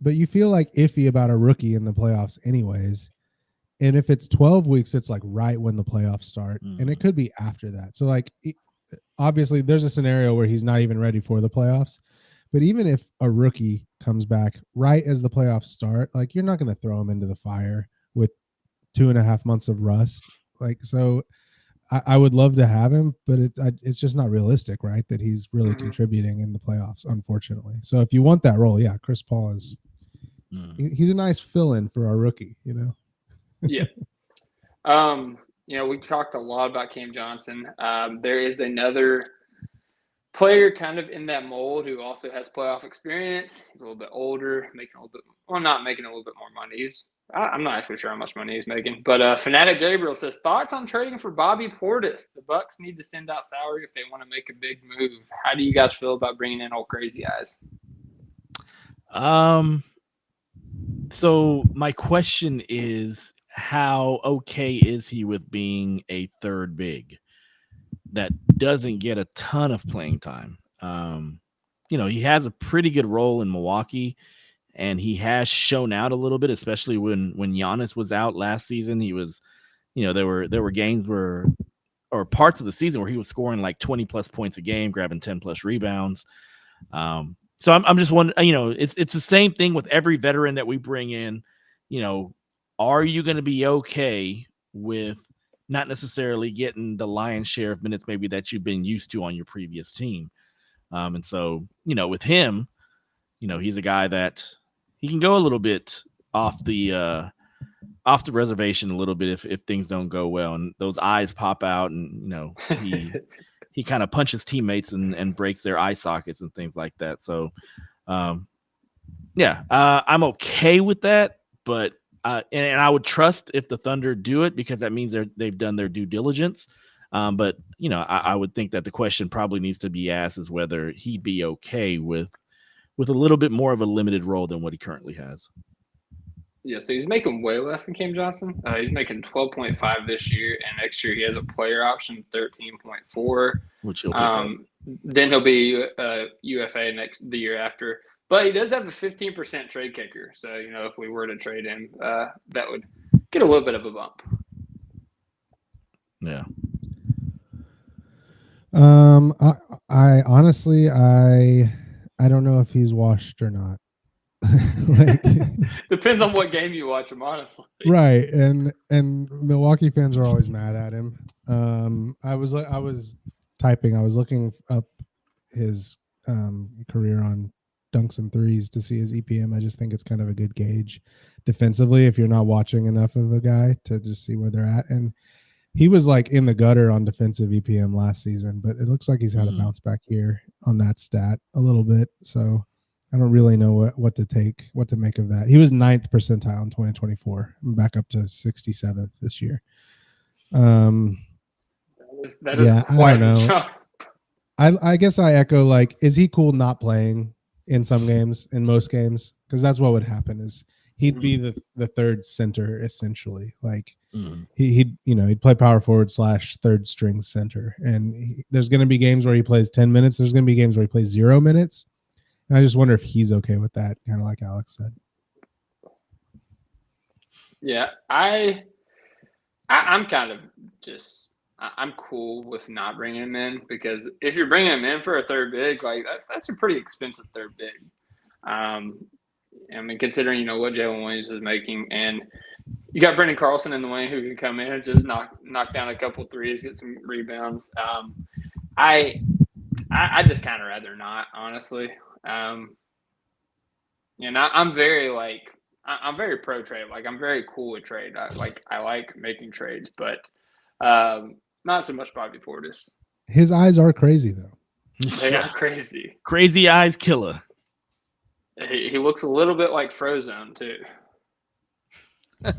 But you feel iffy about a rookie in the playoffs anyways. And if it's 12 weeks, it's right when the playoffs start. And it could be after that. So obviously there's a scenario where he's not even ready for the playoffs. But even if a rookie comes back right as the playoffs start, you're not going to throw him into the fire with 2.5 months of rust. So I would love to have him, but it's just not realistic, right? That he's really contributing in the playoffs, unfortunately. So if you want that role, yeah, Chris Paul is he's a nice fill-in for our rookie, you know. Yeah. You know, we talked a lot about Cam Johnson. There is another player kind of in that mold who also has playoff experience. He's a little bit older, making a little bit, well, not making a little bit more money. I'm not actually sure how much money he's making, but Fanatic Gabriel says, thoughts on trading for Bobby Portis? The Bucks need to send out salary if they want to make a big move. How do you guys feel about bringing in old Crazy Eyes? So my question is, how okay is he with being a third big that doesn't get a ton of playing time? You know, he has a pretty good role in Milwaukee, and he has shown out a little bit, especially when Giannis was out last season. He was, you know, there were games where, or parts of the season where he was scoring like 20 plus points a game, grabbing 10 plus rebounds. So I'm just wondering, you know, it's the same thing with every veteran that we bring in. You know, are you going to be okay with not necessarily getting the lion's share of minutes maybe that you've been used to on your previous team? And so, you know, with him, you know, he's a guy that he can go a little bit off the reservation a little bit if things don't go well, and those eyes pop out, and you know, he kind of punches teammates and breaks their eye sockets and things like that. So, yeah, I'm okay with that, but and I would trust if the Thunder do it, because that means they've done their due diligence. But you know, I would think that the question probably needs to be asked is whether he'd be okay with a little bit more of a limited role than what he currently has. Yeah, so he's making way less than Cam Johnson. He's making 12.5 this year, and next year he has a player option 13.4, which he'll pick up. Then he'll be UFA the year after. But he does have a 15% trade kicker, so you know, if we were to trade him, that would get a little bit of a bump. Yeah. I honestly I don't know if he's washed or not. Like, depends on what game you watch him, honestly. Right, and Milwaukee fans are always mad at him. I was typing. I was looking up his career on dunks and threes to see his EPM. I just think it's kind of a good gauge defensively if you're not watching enough of a guy to just see where they're at. And he was like in the gutter on defensive EPM last season, but it looks like he's had a bounce back here on that stat a little bit. So I don't really know what to make of that. He was 9th percentile in 2024, back up to 67th this year. That is quite a jump. I guess I echo, like, is he cool not playing in some games, in most games? Because that's what would happen is he'd be the third center essentially. Like he'd play power forward / third string center, and there's going to be games where he plays 10 minutes. There's going to be games where he plays 0 minutes. And I just wonder if he's okay with that, kind of like Alex said. Yeah, I'm kind of just I'm cool with not bringing him in, because if you're bringing him in for a third big, like that's a pretty expensive third big. I mean, considering what Jalen Williams is making, and you got Brendan Carlson in the wing who can come in and just knock down a couple threes, get some rebounds. I just kind of rather not, honestly. And I'm very I'm very pro trade. Like, I'm very cool with trade. I like making trades, but not so much Bobby Portis. His eyes are crazy though. They are crazy. Crazy eyes killer. He looks a little bit like Frozone too. I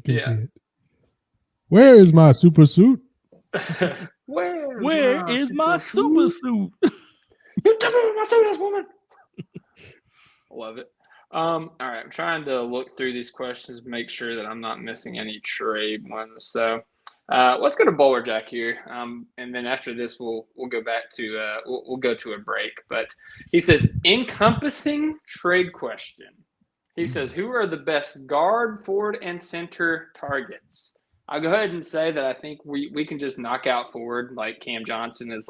can see it. Where is my super suit? Where is my super suit? You tell me where my suit is, woman. Love it. All right, I'm trying to look through these questions, make sure that I'm not missing any trade ones. So let's go to Bowler Jack here, and then after this, we'll go back to we'll go to a break. But he says, encompassing trade question. He says, who are the best guard, forward, and center targets? I'll go ahead and say that I think we can just knock out forward. Like, Cam Johnson is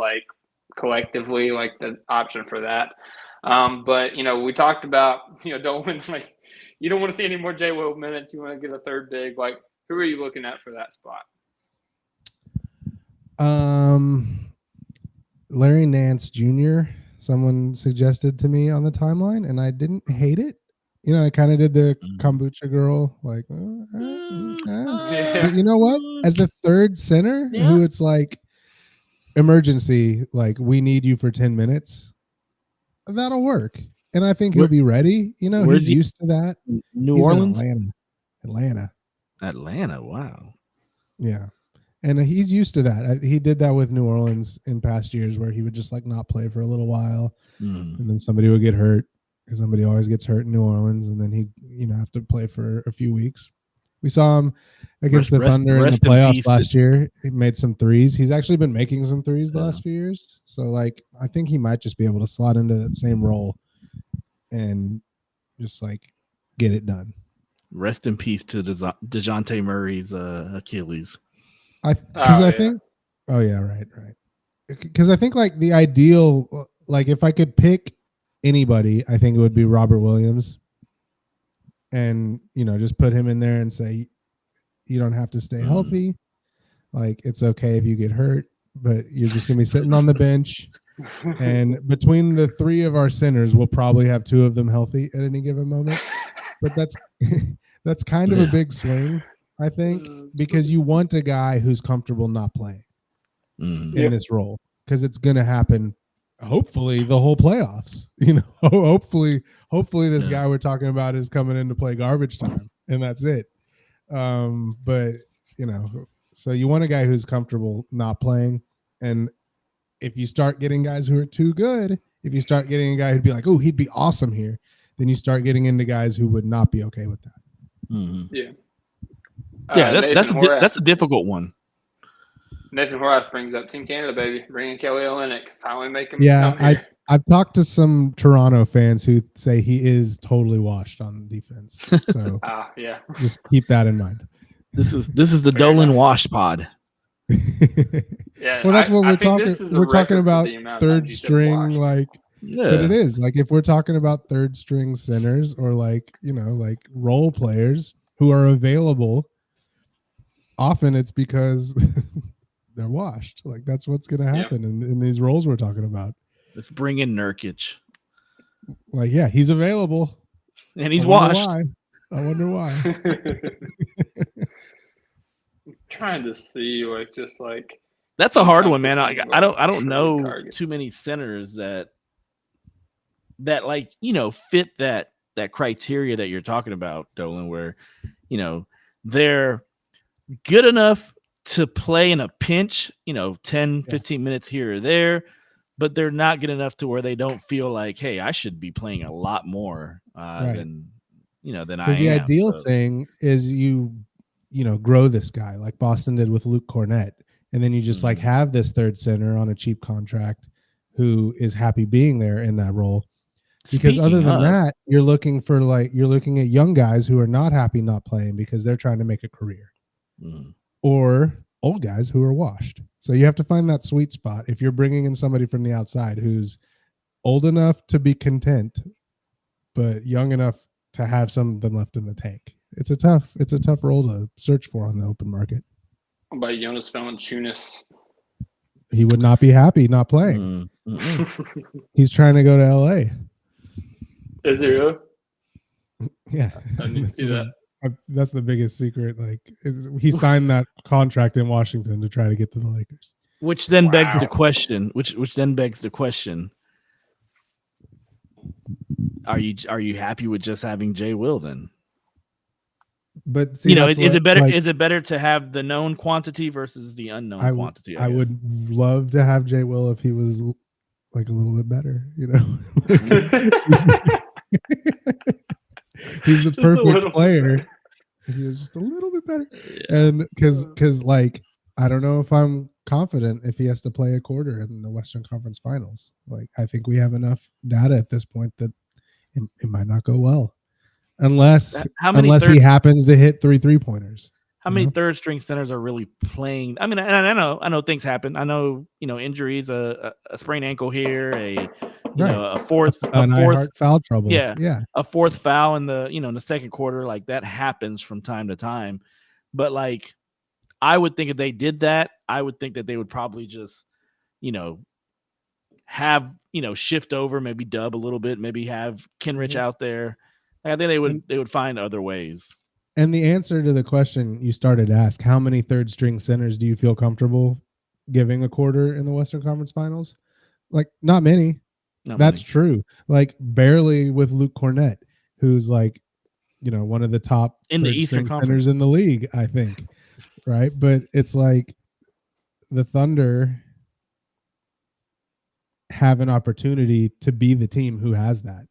collectively the option for that. But we talked about you don't want to see any more J. Will minutes. You want to get a third big. Who are you looking at for that spot? Larry Nance Jr. Someone suggested to me on the timeline, and I didn't hate it. You know, I kind of did the kombucha girl, like, but you know what? As the third center, who it's like emergency, like we need you for 10 minutes, that'll work. And I think he'll be ready. You know, he's used to that. New Orleans? Atlanta. Wow. Yeah. And he's used to that. He did that with New Orleans in past years where he would just like not play for a little while. And then somebody would get hurt because somebody always gets hurt in New Orleans. And then he'd, have to play for a few weeks. We saw him against the Thunder in the playoffs last year. He made some threes. He's actually been making some threes the last few years. So like, I think he might just be able to slot into that same role and just like get it done. Rest in peace to DeJounte Murray's Achilles. Right. Because I think like the ideal, like if I could pick anybody, I think it would be Robert Williams. And, just put him in there and say, you don't have to stay healthy. Like, it's okay if you get hurt, but you're just going to be sitting on the bench. And between the three of our centers, we'll probably have two of them healthy at any given moment. But that's kind of a big swing, I think, because you want a guy who's comfortable not playing in this role, because it's going to happen. Hopefully the whole playoffs, hopefully this guy we're talking about is coming in to play garbage time and that's it. But so you want a guy who's comfortable not playing. And if you start getting guys who are too good, if you start getting a guy who'd be like, oh, he'd be awesome here, then you start getting into guys who would not be okay with that. That's a difficult one. Nathan Horace brings up Team Canada, baby. Bringing Kelly Olynyk. Finally make him come here. I've talked to some Toronto fans who say he is totally washed on defense. So just keep that in mind. This is the Dolan Wash pod. Well, that's what we're talking. We're talking about third string, like. Yeah. But it is like if we're talking about third string centers or like role players who are available, often it's because they're washed. Like that's what's going to happen in these roles we're talking about. Let's bring in Nurkic. Like, yeah, he's available. And he's washed. I wonder why. I'm trying to see that's a hard one, man. I don't know targets. Too many centers that fit that criteria that you're talking about, Dolan, where they're good enough to play in a pinch, 10, 15 minutes here or there, but they're not good enough to where they don't feel like, hey, I should be playing a lot more than I am. Because the ideal thing is you grow this guy like Boston did with Luke Cornett, and then you just like have this third center on a cheap contract who is happy being there in that role. Because other than that, you're looking at young guys who are not happy not playing because they're trying to make a career. Or old guys who are washed. So you have to find that sweet spot. If you're bringing in somebody from the outside who's old enough to be content, but young enough to have something left in the tank. It's a tough role to search for on the open market. By Jonas Valanciunas. He would not be happy not playing. He's trying to go to LA. Is he really? Yeah. I didn't see that. That's the biggest secret. Like he signed that contract in Washington to try to get to the Lakers. Which then begs the question. Which then begs the question. Are you happy with just having Jay Will then? But see, is it better? Like, is it better to have the known quantity versus the unknown quantity? I would love to have Jay Will if he was like a little bit better. He's the perfect player. If he was just a little bit better, and because like I don't know if I'm confident if he has to play a quarter in the Western Conference Finals. Like I think we have enough data at this point that it might not go well. Unless he happens to hit 3 3-pointers. How many third string centers are really playing? I mean, and I know things happen. I know, injuries, a sprained ankle here, a fourth foul trouble. Yeah. A fourth foul in the, in the second quarter, like that happens from time to time. But like, I would think if they did that, I would think that they would probably just, have, shift over, maybe dub a little bit, maybe have Kenrich out there. I think they would find other ways. And the answer to the question you started to ask, how many third string centers do you feel comfortable giving a quarter in the Western Conference Finals? Like, not many. That's true. Like, barely with Luke Cornett, who's like, one of the top in the Eastern Conference centers in the league, I think. Right. But it's like the Thunder have an opportunity to be the team who has that.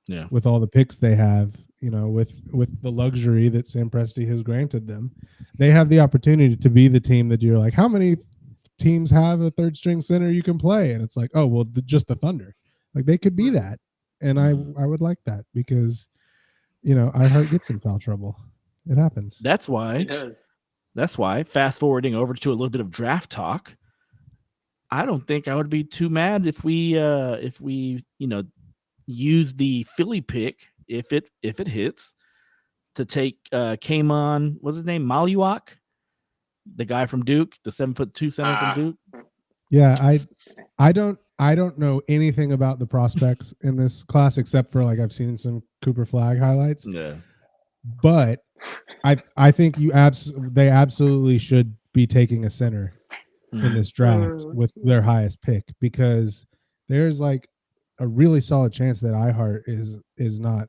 Yeah. With all the picks they have, with the luxury that Sam Presti has granted them, they have the opportunity to be the team that you're like, how many teams have a third string center you can play? And it's like, oh, well, just the Thunder. Like, they could be that. And I would like that because, iHeart gets in foul trouble. It happens. That's why. It does. That's why, fast forwarding over to a little bit of draft talk, I don't think I would be too mad if we use the Philly pick if it hits to take Kaimon, what's his name, Maluak, the guy from Duke, the 7'2" center from Duke. Yeah, I don't know anything about the prospects in this class except for like I've seen some Cooper Flag highlights. Yeah, but I think they absolutely should be taking a center in this draft with their highest pick, because there's like a really solid chance that iHeart is not,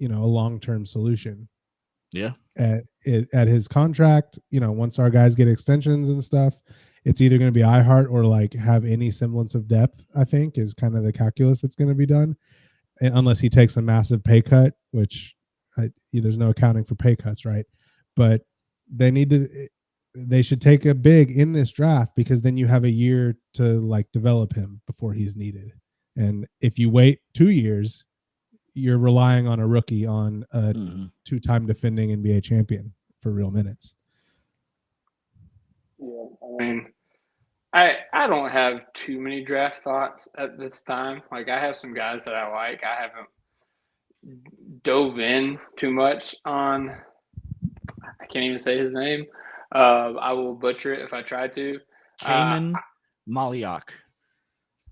a long-term solution. Yeah. At his contract, once our guys get extensions and stuff, it's either going to be iHeart or like have any semblance of depth, I think, is kind of the calculus that's going to be done. And unless he takes a massive pay cut, which there's no accounting for pay cuts, right? But they should take a big in this draft, because then you have a year to like develop him before he's needed. And if you wait 2 years, you're relying on a rookie on a two-time defending NBA champion for real minutes. Yeah, I mean, I don't have too many draft thoughts at this time. Like, I have some guys that I like. I haven't dove in too much on. I can't even say his name. I will butcher it if I try to. Kaimon Maluak.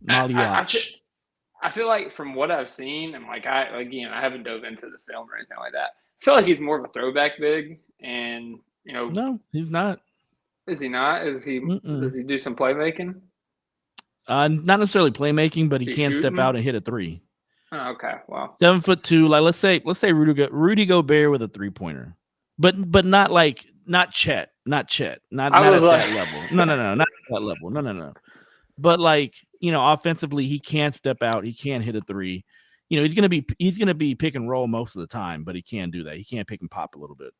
I feel like from what I've seen, and like I haven't dove into the film or anything like that. I feel like he's more of a throwback big, and no, he's not. Is he not? Is he? Does he do some playmaking? Not necessarily playmaking, but he can step out and hit a three. Oh, okay, wow. 7'2". Like let's say Rudy Gobert with a 3-pointer, but not Chet, not at that level. No, not at that level. No. But like, offensively, he can step out. He can hit a three. He's gonna be pick and roll most of the time, but he can do that. He can pick and pop a little bit.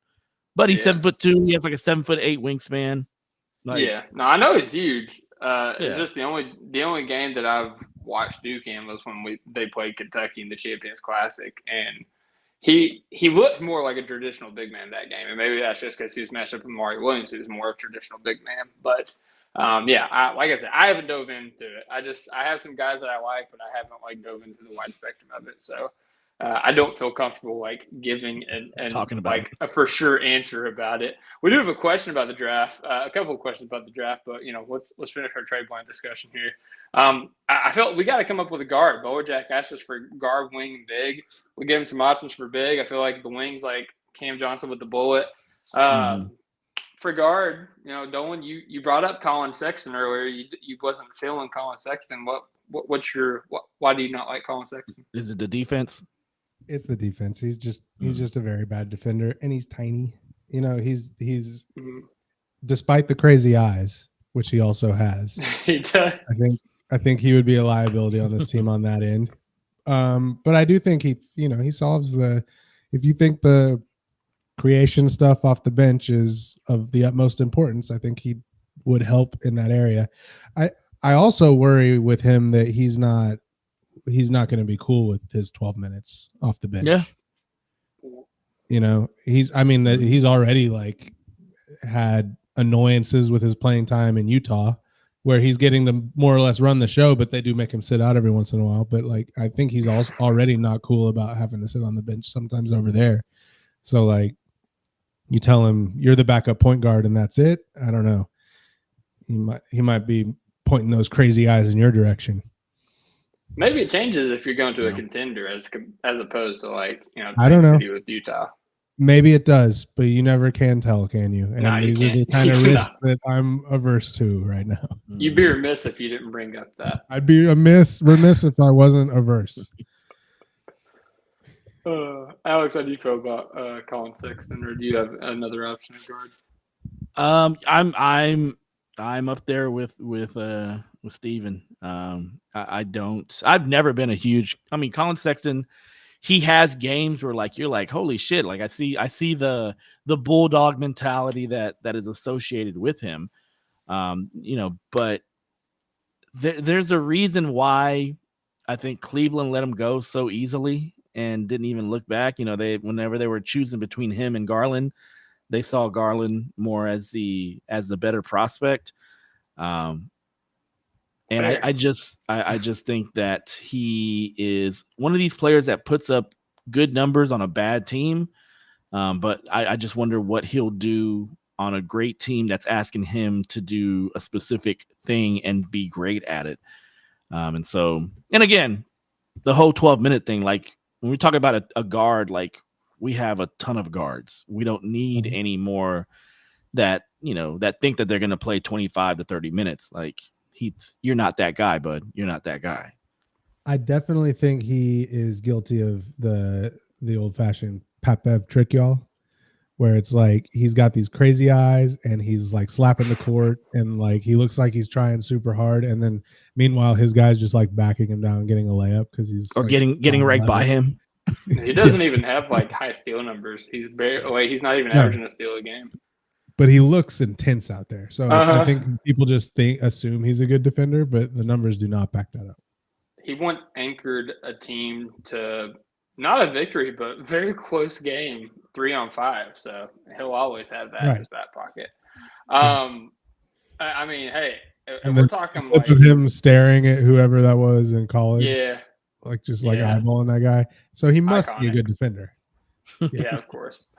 But he's 7'2". He has like a 7'8" wingspan. No, I know he's huge. It's just the only game that I've watched Duke in was when they played Kentucky in the Champions Classic, and he looked more like a traditional big man that game, and maybe that's just because he was matched up with Maury Williams, who's more of a traditional big man. But like I said, I haven't dove into it. I have some guys that I like, but I haven't like dove into the wide spectrum of it. So I don't feel comfortable like giving and talking about like a for sure answer about it. We do have a question about the draft, a couple of questions about the draft, but let's finish our trade plan discussion here. I felt we got to come up with a guard. Bojack asked us for guard, wing, big. We gave him some options for big. I feel like the wings, like Cam Johnson with the bullet. For guard, Dolan, you brought up Colin Sexton earlier. You wasn't feeling Colin Sexton. Why do you not like Colin Sexton? Is it the defense? It's the defense. He's just a very bad defender, and he's tiny. He's despite the crazy eyes, which he also has. He does. I think he would be a liability on this team on that end. But I do think he solves if you think the creation stuff off the bench is of the utmost importance, I think he would help in that area. I also worry with him that he's not going to be cool with his 12 minutes off the bench. Yeah. He's already like had annoyances with his playing time in Utah, where he's getting to more or less run the show, but they do make him sit out every once in a while. But like, I think he's also already not cool about having to sit on the bench sometimes over there. So like, you tell him you're the backup point guard and that's it. I don't know. He might be pointing those crazy eyes in your direction. Maybe it changes if you're going to a contender as opposed to like, I don't know. City with Utah. Maybe it does, but you never can tell, can you? And No, these you are the kind of risks that I'm averse to right now. You'd be remiss if you didn't bring up that. I'd be remiss if I wasn't averse. Alex, how do you feel about Colin Sexton, or do you have another option at guard? I'm up there with Steven. I've never been a huge. I mean, Colin Sexton, he has games where like you're like, holy shit! Like I see the bulldog mentality that is associated with him. But there's a reason why I think Cleveland let him go so easily and didn't even look back. Whenever they were choosing between him and Garland, they saw Garland more as the better prospect. And I just think that he is one of these players that puts up good numbers on a bad team. But I just wonder what he'll do on a great team that's asking him to do a specific thing and be great at it. And again, the whole 12-minute thing, like when we talk about a guard, like we have a ton of guards. We don't need any more that think that they're going to play 25 to 30 minutes. Like you're not that guy, bud. You're not that guy. I definitely think he is guilty of the old-fashioned Pat-Bev trick, y'all, where it's like he's got these crazy eyes and he's like slapping the court and like he looks like he's trying super hard, and then meanwhile his guy's just like backing him down and getting a layup because he's like, getting right by him. He doesn't even have like high steal numbers. He's he's not even averaging a steal a game. But he looks intense out there. So I think people just assume he's a good defender, but the numbers do not back that up. He once anchored a team to not a victory, but very close game, 3-on-5. So he'll always have that in his back pocket. I mean, hey, and we're talking like of him staring at whoever that was in college. Yeah. Like just like eyeballing that guy. So he must be a good defender. Yeah, of course.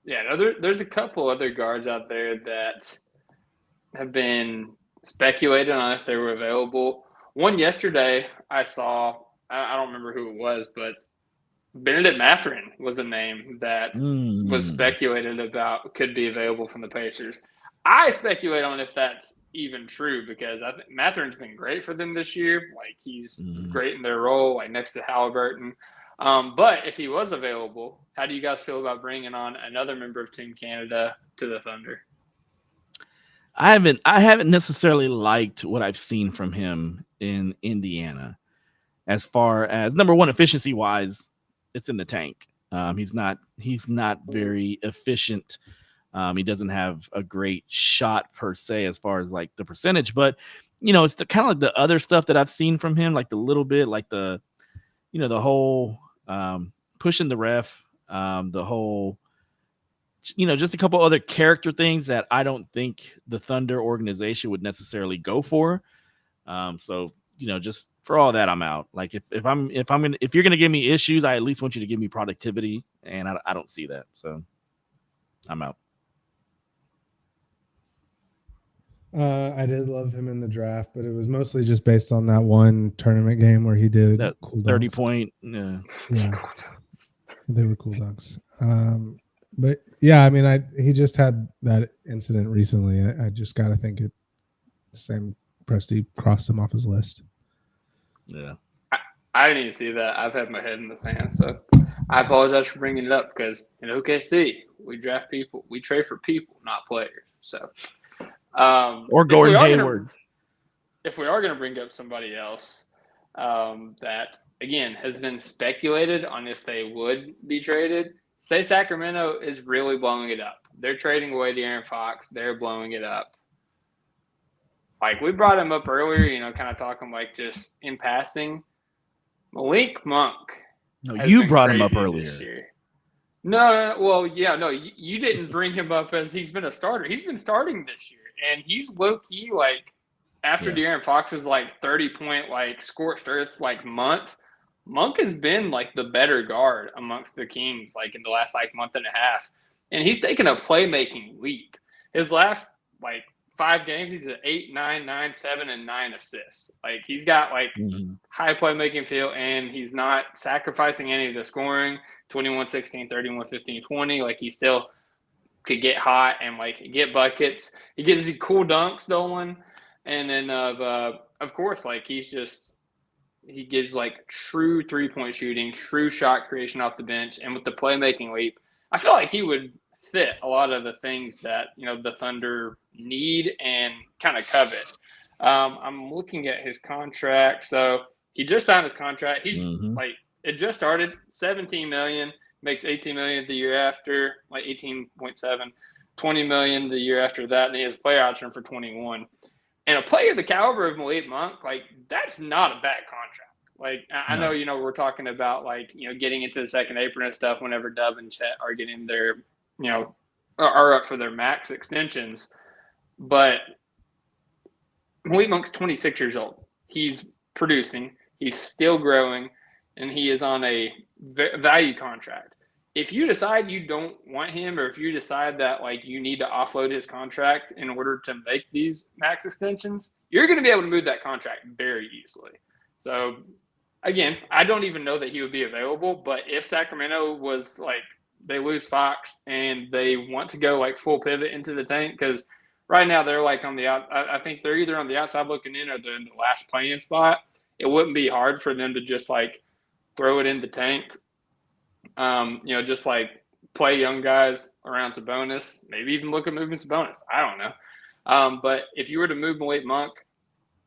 There's a couple other guards out there that have been speculated on if they were available. One yesterday I saw, I don't remember who it was, but Benedict Mathurin was a name that was speculated about could be available from the Pacers. I speculate on if that's even true because I think Mathurin's been great for them this year. Like he's great in their role, like next to Halliburton. But if he was available, how do you guys feel about bringing on another member of Team Canada to the Thunder? I haven't necessarily liked what I've seen from him in Indiana. As far as number one, efficiency wise, it's in the tank. He's not very efficient. He doesn't have a great shot per se as far as like the percentage, but it's the kind of like the other stuff that I've seen from him, like the little bit, like the whole pushing the ref, the whole, just a couple other character things that I don't think the Thunder organization would necessarily go for. So just for all that, I'm out. Like if you're gonna give me issues, I at least want you to give me productivity, and I don't see that, so I'm out. I did love him in the draft, but it was mostly just based on that one tournament game where he did that cool 30-point. Yeah, they were cool dunks. But yeah, I mean, he just had that incident recently. I just got to think Sam Presti crossed him off his list. Yeah, I didn't even see that. I've had my head in the sand, so I apologize for bringing it up because in OKC we draft people, we trade for people, not players. So. Or Gordon Hayward. If we are going to bring up somebody else that, again, has been speculated on if they would be traded, say Sacramento is really blowing it up. They're trading away De'Aaron Fox. They're blowing it up. Like, we brought him up earlier, kind of talking like just in passing. Malik Monk. No, you brought him up earlier. No. Well, yeah, no, you didn't bring him up as he's been a starter. He's been starting this year. And he's low-key, like, after De'Aaron Fox's, like, 30-point, like, scorched earth, like, month, Monk has been like the better guard amongst the Kings like in the last like month and a half. And he's taken a playmaking leap. His last like 5 games, he's at 8, 9, 9, 7, and 9 assists. Like he's got like high playmaking feel, and he's not sacrificing any of the scoring. 21, 16, 31, 15, 20. Like he still could get hot and like get buckets. He gets these cool dunks, Dolan. And then of course, like he gives like true 3-point shooting, true shot creation off the bench, and with the playmaking leap, I feel like he would fit a lot of the things that the Thunder need and kind of covet. I'm looking at his contract, so he just signed his contract. He's like it just started, $17 million, makes $18 million the year after, like 18.7, $20 million the year after that, and he has a player option for 21. And a player the caliber of Malik Monk, like that's not a bad contract. Like I know, we're talking about like, getting into the second apron and stuff whenever Dub and Chet are getting their, are up for their max extensions. But Malik Monk's 26 years old. He's producing. He's still growing, and he is on a value contract. If you decide you don't want him, or if you decide that like you need to offload his contract in order to make these max extensions, you're going to be able to move that contract very easily. So again, I don't even know that he would be available, but if Sacramento was like, they lose Fox and they want to go like full pivot into the tank, because right now they're like on the out, I think they're either on the outside looking in or they're in the last playing spot. It wouldn't be hard for them to just like throw it in the tank. Just like play young guys around Sabonis, maybe even look at moving Sabonis. I don't know. But if you were to move Malik Monk,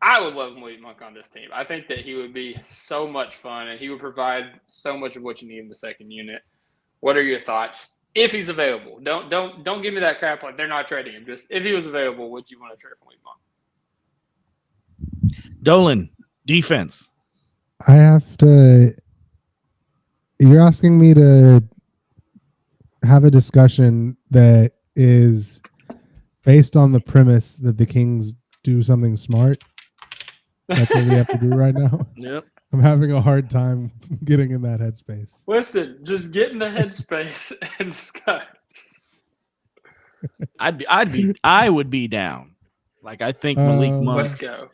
I would love Malik Monk on this team. I think that he would be so much fun, and he would provide so much of what you need in the second unit. What are your thoughts if he's available? Don't give me that crap like they're not trading him. Just if he was available, would you want to trade for Malik Monk? Dolan, defense. I have to. You're asking me to have a discussion that is based on the premise that the Kings do something smart. That's what we have to do right now. Yep. I'm having a hard time getting in that headspace. Listen, just get in the headspace and discuss. I would be down. Like I think Malik Monk. Let's go.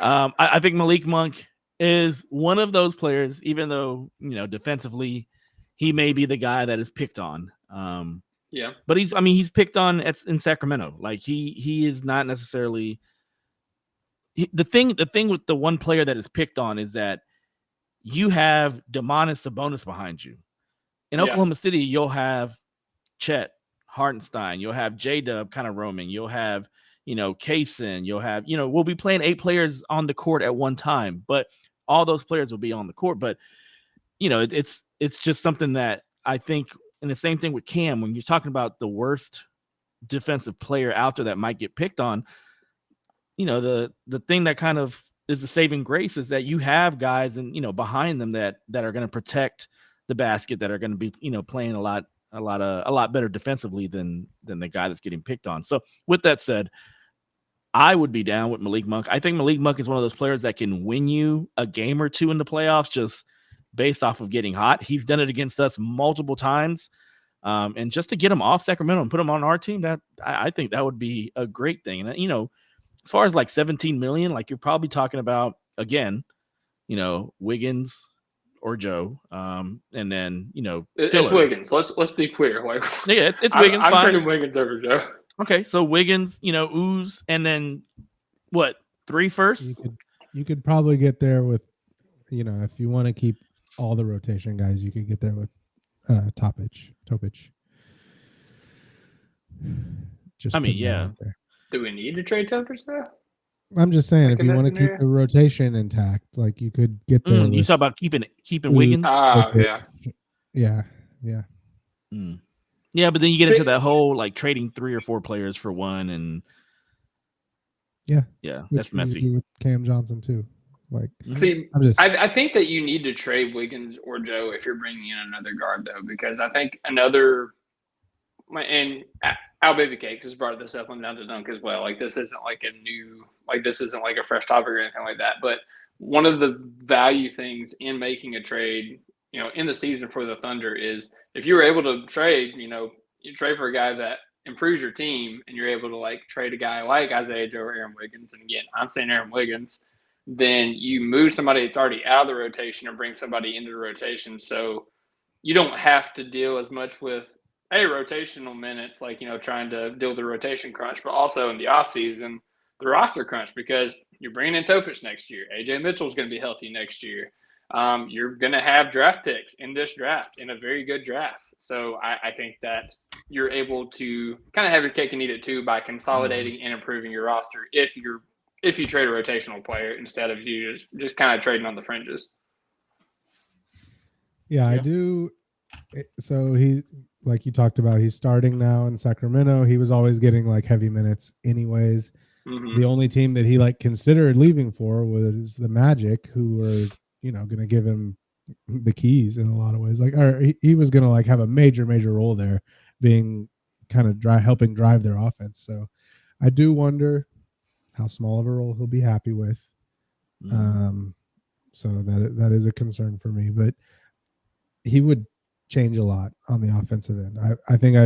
I think Malik Monk is one of those players, even though, defensively, he may be the guy that is picked on. But he's picked on in Sacramento. Like he is not necessarily the thing with the one player that is picked on is that you have Domantas Sabonis behind you. In Oklahoma City, you'll have Chet, Hartenstein, you'll have J-Dub kind of roaming, you'll have, Kaysen, you'll have, we'll be playing 8 players on the court at one time, but all those players will be on the court. But, it's just something that I think, and the same thing with Cam, when you're talking about the worst defensive player out there that might get picked on, the thing that kind of is the saving grace is that you have guys and, behind them that are going to protect the basket, that are going to be, playing a lot better defensively than the guy that's getting picked on. So with that said, I would be down with Malik Monk. I think Malik Monk is one of those players that can win you a game or two in the playoffs just based off of getting hot. He's done it against us multiple times. And just to get him off Sacramento and put him on our team, that I think that would be a great thing. And, as far as like 17 million, like you're probably talking about, again, Wiggins or Joe. And then, it's Wiggins. Let's be clear. Like, yeah, it's Wiggins. I'm trading Wiggins over Joe. Okay, so Wiggins, Ooze, and then what? 3 firsts? You could probably get there with, if you want to keep all the rotation guys, you could get there with Topic. Just there. Do we need to trade Topic though? I'm just saying, if you want to keep the rotation intact, like you could get there. You talk about keeping Wiggins. Yeah. Yeah, but then you get into that whole like trading 3 or 4 players for one, and that's messy. With Cam Johnson too. Like, I think that you need to trade Wiggins or Joe if you're bringing in another guard though, because I think and Al Baby Cakes has brought this up on Down to Dunk as well. Like this isn't like a fresh topic or anything like that. But one of the value things in making a trade, in the season for the Thunder is if you were able to trade, you trade for a guy that improves your team and you're able to like trade a guy like Isaiah Joe or Aaron Wiggins. And again, I'm saying Aaron Wiggins, then you move somebody that's already out of the rotation and bring somebody into the rotation. So you don't have to deal as much with rotational minutes, like, trying to deal with the rotation crunch, but also in the offseason, the roster crunch, because you're bringing in Topic next year. AJ Mitchell's going to be healthy next year. You're going to have draft picks in this draft, in a very good draft. So I think that you're able to kind of have your cake and eat it too by consolidating and improving your roster if you trade a rotational player instead of you just kind of trading on the fringes. Yeah, I do. So he, like you talked about, he's starting now in Sacramento. He was always getting like heavy minutes anyways. Mm-hmm. The only team that he like considered leaving for was the Magic, who were, going to give him the keys in a lot of ways. Like, or he was going to like have a major role there, being kind of helping drive their offense. So I do wonder how small of a role he'll be happy with. Mm-hmm. So that is a concern for me, but he would change a lot on the offensive end. I think I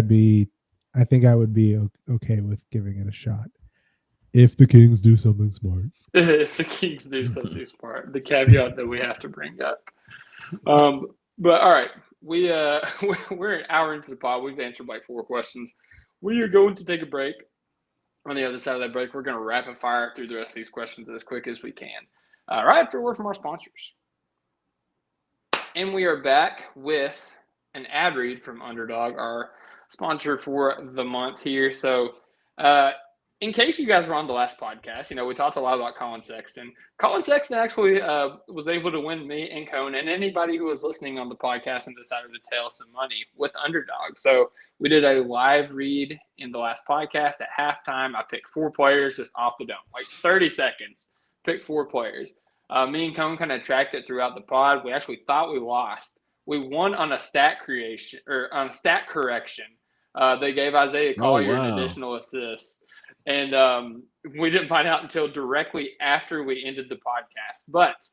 would be okay with giving it a shot if the Kings do something smart. If the Kings do something smart, the caveat that we have to bring up. But all right, we're an hour into the pod. We've answered like 4 questions. We are going to take a break. On the other side of that break, we're going to rapid fire through the rest of these questions as quick as we can. Right after a word from our sponsors. And we are back with an ad read from Underdog, our sponsor for the month here. So in case you guys were on the last podcast, we talked a lot about Colin Sexton. Colin Sexton actually was able to win me and Cone and anybody who was listening on the podcast and decided to tail some money with Underdog. So we did a live read in the last podcast at halftime. I picked 4 players just off the dome, like 30 seconds, picked 4 players. Me and Cone kind of tracked it throughout the pod. We actually thought we lost. We won on a stat correction. They gave Isaiah Collier an additional assist. And we didn't find out until directly after we ended the podcast. But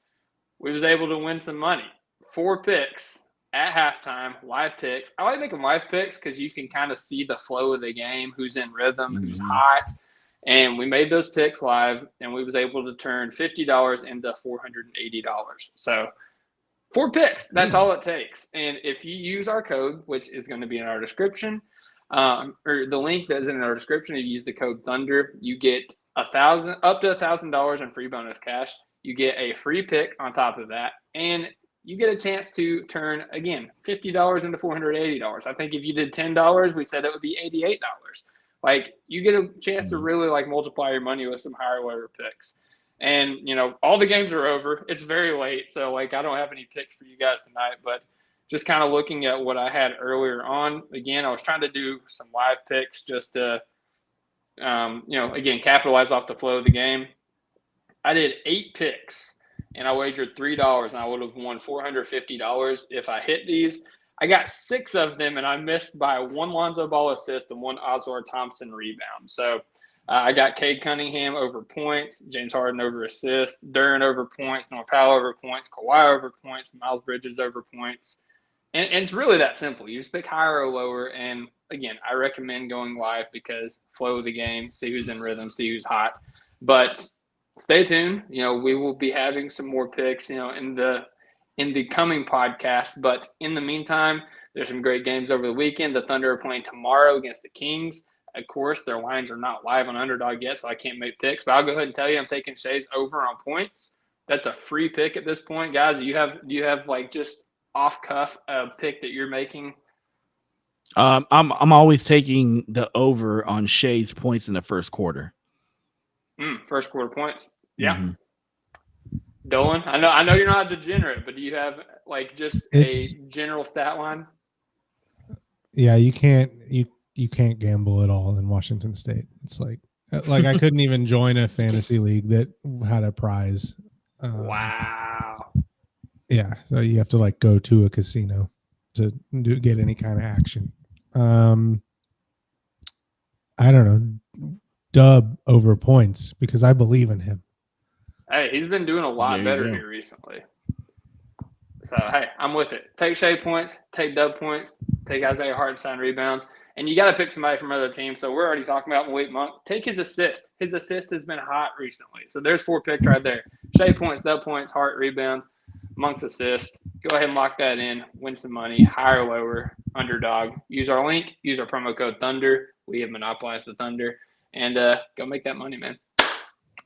we was able to win some money. 4 picks at halftime, live picks. I like making live picks because you can kind of see the flow of the game, who's in rhythm, who's hot. And we made those picks live, and we was able to turn $50 into $480. So 4 picks, that's all it takes. And if you use our code, which is going to be in our description, or the link that is in our description, if you use the code Thunder, you get up to $1,000 in free bonus cash. You get a free pick on top of that, and you get a chance to turn, again, $50 into $480. I think if you did $10, we said it would be $88. Like, you get a chance to really like multiply your money with some higher order picks. And, all the games are over. It's very late. So like, I don't have any picks for you guys tonight, but just kind of looking at what I had earlier on, again, I was trying to do some live picks just to, again, capitalize off the flow of the game. I did 8 picks and I wagered $3 and I would have won $450 if I hit these. I got 6 of them, and I missed by 1 Lonzo Ball assist and 1 Oscar Thompson rebound. So I got Cade Cunningham over points, James Harden over assists, Duren over points, Norman Powell over points, Kawhi over points, Miles Bridges over points. And it's really that simple. You just pick higher or lower. And, again, I recommend going live because flow of the game, see who's in rhythm, see who's hot. But stay tuned. We will be having some more picks, in the coming podcast. But in the meantime, there's some great games over the weekend. The Thunder are playing tomorrow against the Kings. Of course, their lines are not live on Underdog yet, so I can't make picks. But I'll go ahead and tell you I'm taking Shea's over on points. That's a free pick at this point. Guys, do you have like just off cuff a pick that you're making? I'm always taking the over on Shea's points in the first quarter. First quarter points. Yeah. Mm-hmm. Dolan, I know you're not a degenerate, but do you have like just a general stat line? Yeah, you can't gamble at all in Washington State. It's like I couldn't even join a fantasy league that had a prize. Wow. Yeah, so you have to like go to a casino to get any kind of action. I don't know. Dub over points because I believe in him. Hey, he's been doing a lot better here recently. So, hey, I'm with it. Take Shea points, take Dub points, take Isaiah Hartenstein rebounds, and you got to pick somebody from other teams. So we're already talking about Malik Monk. Take his assist. His assist has been hot recently. So there's 4 picks right there. Shea points, Dub points, Hart rebounds, Monk's assist. Go ahead and lock that in. Win some money. Higher or lower, underdog. Use our link. Use our promo code Thunder. We have monopolized the Thunder. And go make that money, man.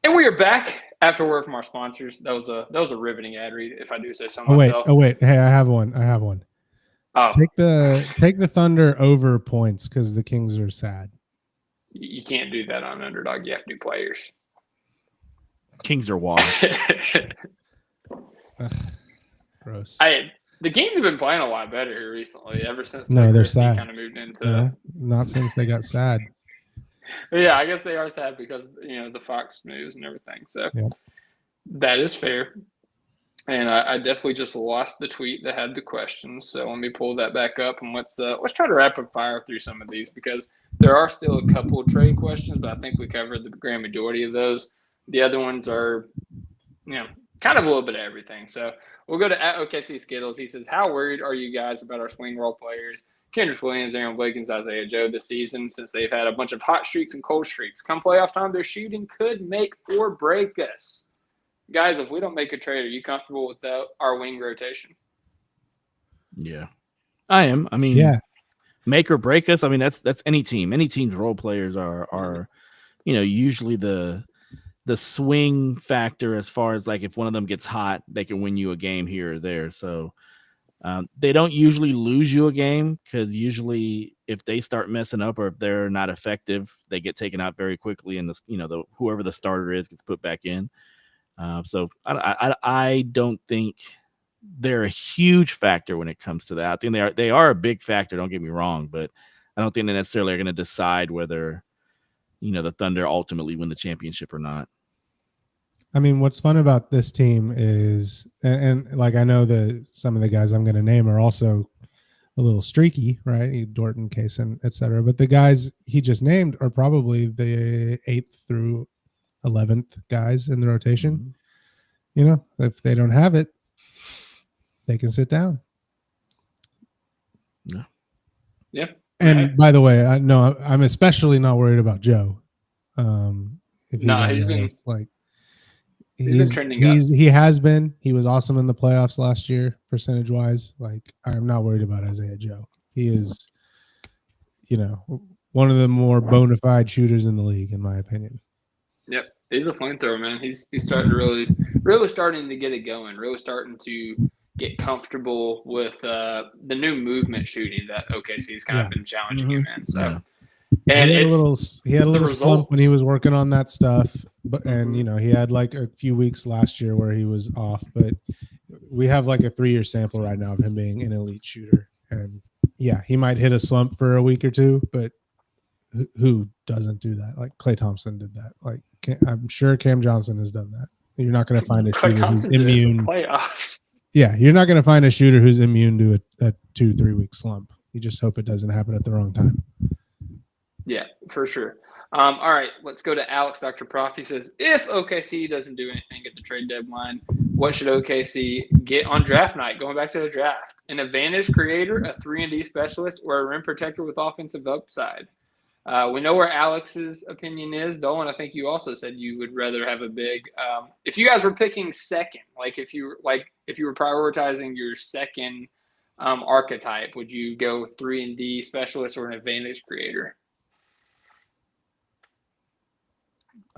And we are back after a word from our sponsors. That was a riveting ad read, if I do say so myself. Oh wait. Hey, I have one. Oh. Take the Thunder over points because the Kings are sad. You can't do that on underdog. You have to do players. Kings are washed. Gross. The Kings have been playing a lot better here recently. Ever since they're sad. Kind of moved into not since they got sad. Yeah, I guess they are sad because the Fox News and everything. So That is fair. And I definitely just lost the tweet that had the questions. So let me pull that back up and let's try to rapid fire through some of these because there are still a couple of trade questions, but I think we covered the grand majority of those. The other ones are, kind of a little bit of everything. So we'll go to @OKC Skittles. He says, how worried are you guys about our swing role players, Kendrick Williams, Aaron Wiggins, Isaiah Joe this season since they've had a bunch of hot streaks and cold streaks? Come playoff time, their shooting could make or break us. Guys, if we don't make a trade, are you comfortable with our wing rotation? Yeah, I am. I mean, make or break us. I mean, that's any team. Any team's role players are usually the swing factor as far as like if one of them gets hot, they can win you a game here or there. So they don't usually lose you a game because usually if they start messing up or if they're not effective, they get taken out very quickly, and whoever the starter is gets put back in. So I don't think they're a huge factor when it comes to that. I think they are a big factor. Don't get me wrong, but I don't think they necessarily are going to decide whether the Thunder ultimately win the championship or not. I mean, what's fun about this team is, and like I know some of the guys I'm going to name are also a little streaky, right? Dorton, Kaysen, etc. But the guys he just named are probably the 8th through 11th guys in the rotation. If they don't have it, they can sit down. Yeah. And by the way, I'm especially not worried about Joe. If he's trending up. He has been. He was awesome in the playoffs last year, percentage wise. Like, I'm not worried about Isaiah Joe. He is, one of the more bona fide shooters in the league, in my opinion. Yep. He's a flamethrower, man. He's starting to really starting to get it going. Really starting to get comfortable with the new movement shooting that OKC has kind of been challenging him in. So, and he had a little slump when he was working on that stuff, and he had like a few weeks last year where he was off. But we have like a 3-year sample right now of him being an elite shooter, and he might hit a slump for a week or two, but who doesn't do that? Like Klay Thompson did that. Like I'm sure Cam Johnson has done that. You're not going to find a shooter who's immune. Playoffs. Yeah, you're not going to find a shooter who's immune to a 2-3 week slump. You just hope it doesn't happen at the wrong time. Yeah, for sure. All right, let's go to Alex, Dr. Prof. He says, if OKC doesn't do anything at the trade deadline, what should OKC get on draft night? Going back to the draft, an advantage creator, a 3-and-D specialist, or a rim protector with offensive upside. We know where Alex's opinion is. Dolan, I think you also said you would rather have a big. If you guys were picking second, if you were prioritizing your second archetype, would you go 3-and-D specialist or an advantage creator?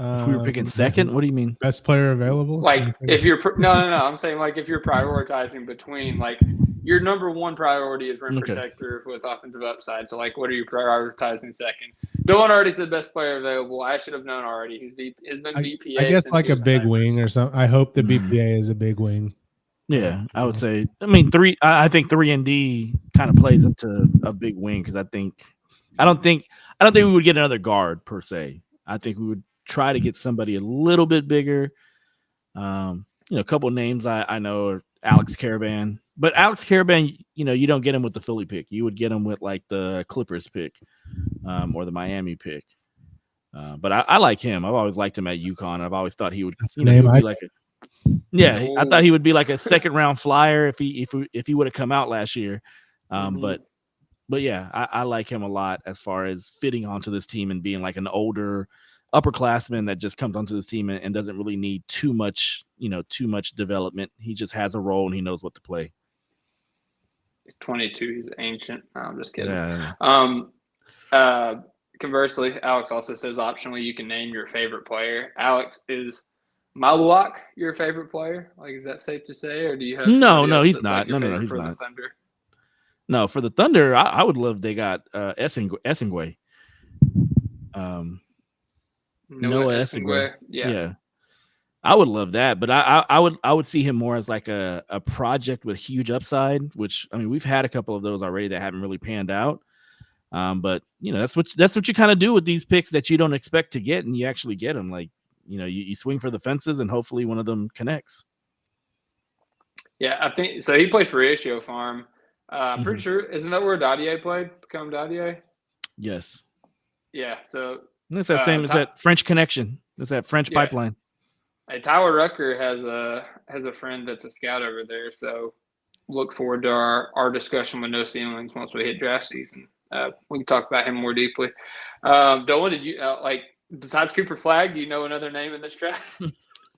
If we were picking second, what do you mean? Best player available? If you're no, I'm saying if you're prioritizing between your number one priority is rim protector with offensive upside. So what are you prioritizing second? Dylan already said best player available. I should have known already. He's been BPA. I guess a big wing or something. I hope the BPA is a big wing. Yeah, I would say. I mean, I think 3-and-D kind of plays into a big wing because I don't think we would get another guard per se. I think we would try to get somebody a little bit bigger. A couple of names I know are Alex Caravan, but Alex Caravan, you don't get him with the Philly pick. You would get him with the Clippers pick, or the Miami pick. But I like him. I've always liked him at UConn. I've always thought he would, That's he would be like a I thought he would be like a second round flyer if he would have come out last year. But yeah, I like him a lot as far as fitting onto this team and being like an older upperclassman that just comes onto this team and doesn't really need too much development. He just has a role and he knows what to play. He's 22. He's ancient. No, I'm just kidding. Yeah. Conversely, Alex also says optionally you can name your favorite player. Alex, is Maluak your favorite player? Like, is that safe to say, or do you have no, he's that's not. like your No, he's for not. the Thunder? No, for the Thunder, I would love they got Essingwe. Noah Essingwe. Yeah. I would love that, but I would see him more as like a project with huge upside, which I mean we've had a couple of those already that haven't really panned out. But that's what you kind of do with these picks that you don't expect to get, and you actually get them. Like you swing for the fences, and hopefully one of them connects. Yeah, I think so. He played for Ratio Farm. I'm pretty sure, isn't that where Dadier played? Become Dadier? Yes. Yeah. So it's that same as that French connection. It's that French pipeline. Hey, Tyler Rucker has a friend that's a scout over there. So look forward to our discussion with No Ceilings once we hit draft season. We can talk about him more deeply. Dolan, did you besides Cooper Flagg, do you know another name in this draft?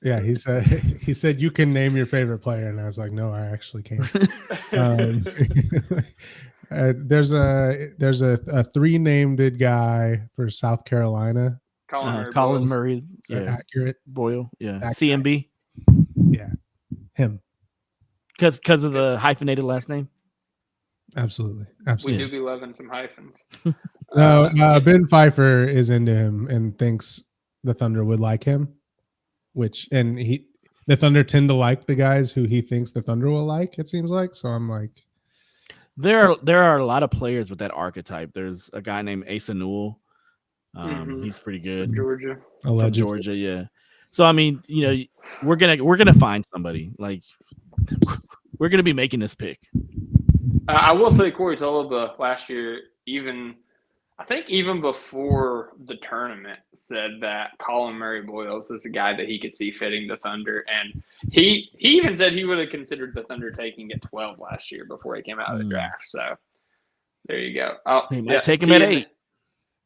Yeah, he said you can name your favorite player, and I was like, no, I actually can't. There's a 3-named guy for South Carolina. Colin Murray. Accurate. Boyle. Yeah. That CMB. Yeah. Him. Because of the hyphenated last name. Absolutely. We do be loving some hyphens. No, Ben Pfeiffer is into him and thinks the Thunder would like him. The Thunder tend to like the guys who he thinks the Thunder will like, it seems like. So I'm like, there are a lot of players with that archetype. There's a guy named Asa Newell. He's pretty good. From Georgia, yeah. So I mean, we're gonna find somebody. Like we're gonna be making this pick. I will say Corey Tulaba last year, I think even before the tournament, said that Colin Murray Boyles is a guy that he could see fitting the Thunder. And he even said he would have considered the Thunder taking at 12 last year before he came out of the draft. So there you go. He might take him at 8.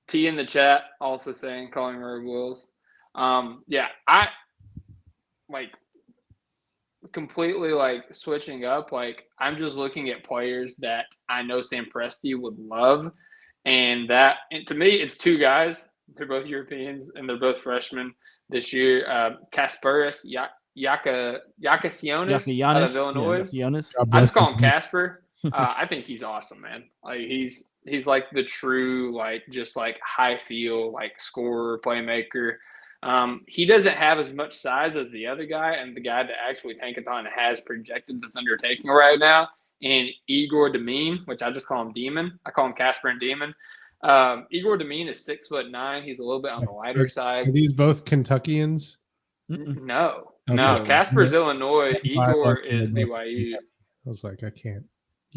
T in the chat also saying Colin Murray Boyles. I completely switching up. I'm just looking at players that I know Sam Presti would love. And to me, it's 2 guys. They're both Europeans, and they're both freshmen this year. Kasparis Yakasionis out of Illinois. I just call him Casper. I think he's awesome, man. He's like the true high feel scorer, playmaker. He doesn't have as much size as the other guy, and the guy that actually Tankathon has projected the Thunder taking right now. And Igor Demine, which I just call him Demon. I call him Casper and Demon. Igor Demine is 6'9". He's a little bit on the lighter side. Are these both Kentuckians? No. Okay. No. Casper's Illinois. Igor is BYU. I was like, you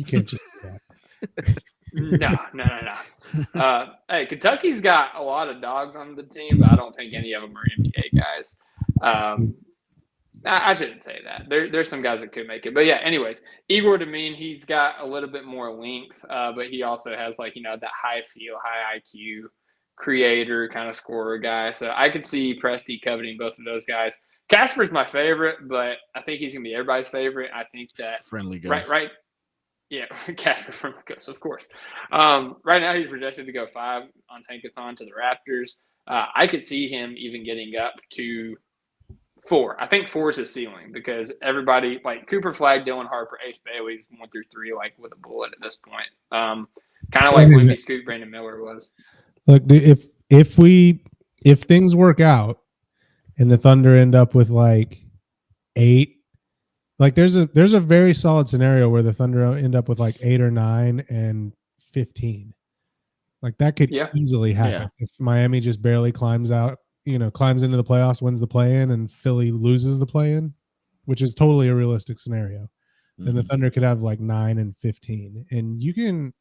can't just do that. No. Hey, Kentucky's got a lot of dogs on the team, but I don't think any of them are NBA guys. I shouldn't say that. There's some guys that could make it. But, yeah, anyways, Igor Demine, he's got a little bit more length, but he also has, that high feel, high IQ creator kind of scorer guy. So I could see Presti coveting both of those guys. Casper's my favorite, but I think he's going to be everybody's favorite. I think that – Friendly Ghost. Right. Yeah, Casper from Ghost, of course. Right now he's projected to go 5 on Tankathon to the Raptors. I could see him even getting up to 4. I think 4 is his ceiling because everybody Cooper Flagg, Dylan Harper, Ace Bailey's 1 through 3 with a bullet at this point. Kind of like Wimby Scoot Brandon Miller was. Look, if things work out and the Thunder end up with 8. There's a very solid scenario where the Thunder end up with 8 or 9 and 15. That could easily happen if Miami just barely climbs into the playoffs, wins the play-in, and Philly loses the play-in, which is totally a realistic scenario. Then the Thunder could have 9 and 15, and you can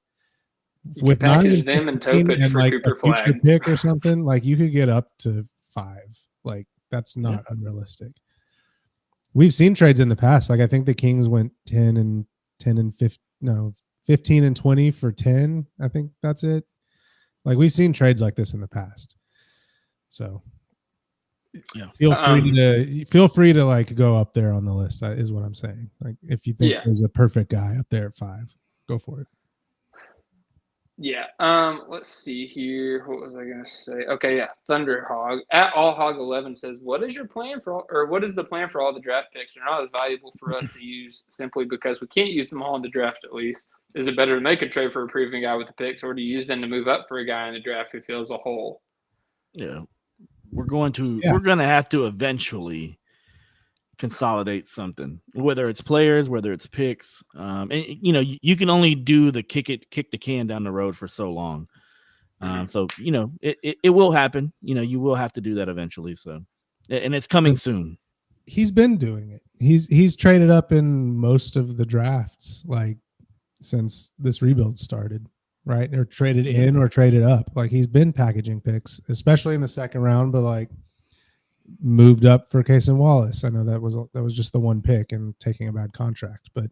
with package them and Topich and for like Cooper a future Flag pick or something, like you could get up to 5. Like that's not unrealistic. We've seen trades in the past. Like I think the Kings went 10 and 15 and 20 for 10. I think that's it. Like we've seen trades like this in the past. So feel free to like go up there on the list is what I'm saying. Like if you think there's a perfect guy up there at 5, go for it. Yeah. Let's see here. What was I gonna say? Okay, yeah. Thunderhog at AllHog11 says, "What is your plan what is the plan for all the draft picks? They're not as valuable for us to use simply because we can't use them all in the draft. At least, is it better to make a trade for a proven guy with the picks, or to use them to move up for a guy in the draft who fills a hole?" Yeah, we're going to have to eventually consolidate something, whether it's players, whether it's picks. And you can only do the kick the can down the road for so long. So it will happen. You will have to do that eventually. So, and it's coming soon. He's been doing it. He's traded up in most of the drafts, like since this rebuild started, right? Or traded in or traded up. Like he's been packaging picks, especially in the second round, but like moved up for Case and Wallace. I know that was just the one pick and taking a bad contract, but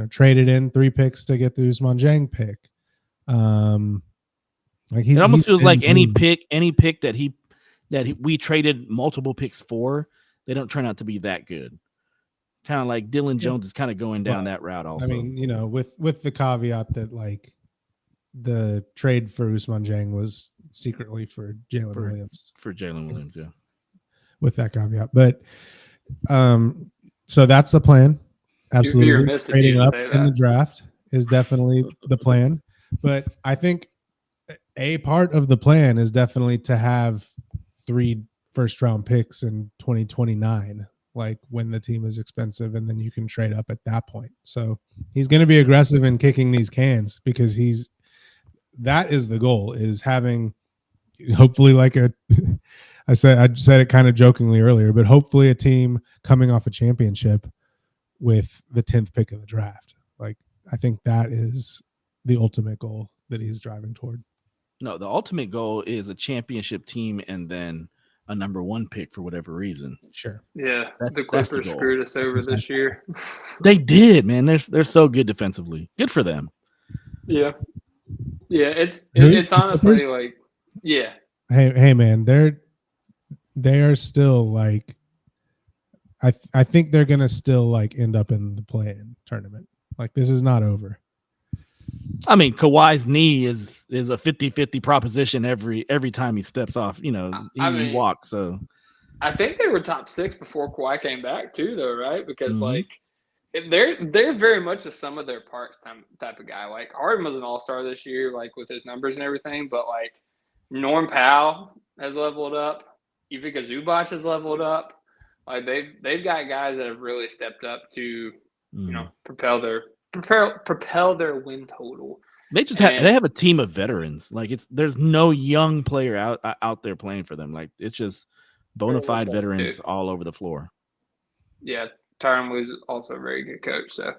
traded in 3 picks to get the Ousmane Dieng pick. Like it almost feels like any pick that we traded multiple picks for, they don't turn out to be that good. Kind of like Dylan Jones is kind of going down that route also. I mean, with the caveat that like the trade for Ousmane Dieng was secretly for Jalen Williams. For Jalen Williams, yeah. With that caveat. But so that's the plan. Absolutely. Trading up in the draft is definitely the plan. But I think a part of the plan is definitely to have 3 first-round picks in 2029, like when the team is expensive, and then you can trade up at that point. So he's going to be aggressive in kicking these cans because that is the goal, is having hopefully like I said it kind of jokingly earlier, but hopefully a team coming off a championship with the 10th pick of the draft. Like I think that is the ultimate goal that he's driving toward. No, the ultimate goal is a championship team and then a number 1 pick for whatever reason. Sure. Yeah. The Clippers screwed us over this year. They did, man. They're so good defensively. Good for them. Yeah. Yeah. It's honestly like, yeah. Hey man, they are still like, I think they're gonna still like end up in the play-in tournament. Like this is not over. I mean, Kawhi's knee is a 50-50 proposition every time he steps off. He walks. So I think they were top 6 before Kawhi came back too, though, right? Because like they're very much a sum of their parts type of guy. Like Harden was an all-star this year, like with his numbers and everything, but like Norm Powell has leveled up. Ivica Zubac has leveled up. Like they've got guys that have really stepped up to propel their win total. They have a team of veterans. Like there's no young player out there playing for them. Like it's just bona fide veterans all over the floor. Yeah, Tyronn Lue's also a very good coach, so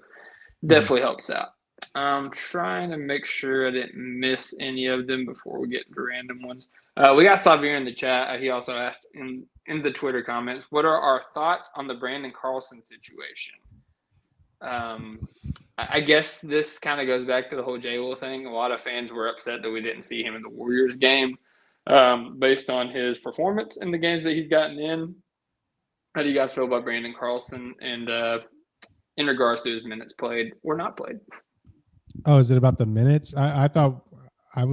definitely helps out. I'm trying to make sure I didn't miss any of them before we get into random ones. We got Xavier in the chat. He also asked in the Twitter comments, what are our thoughts on the Brandon Carlson situation? I guess this kind of goes back to the whole J-Will thing. A lot of fans were upset that we didn't see him in the Warriors game based on his performance in the games that he's gotten in. How do you guys feel about Brandon Carlson and in regards to his minutes played or not played? Oh, is it about the minutes? I thought we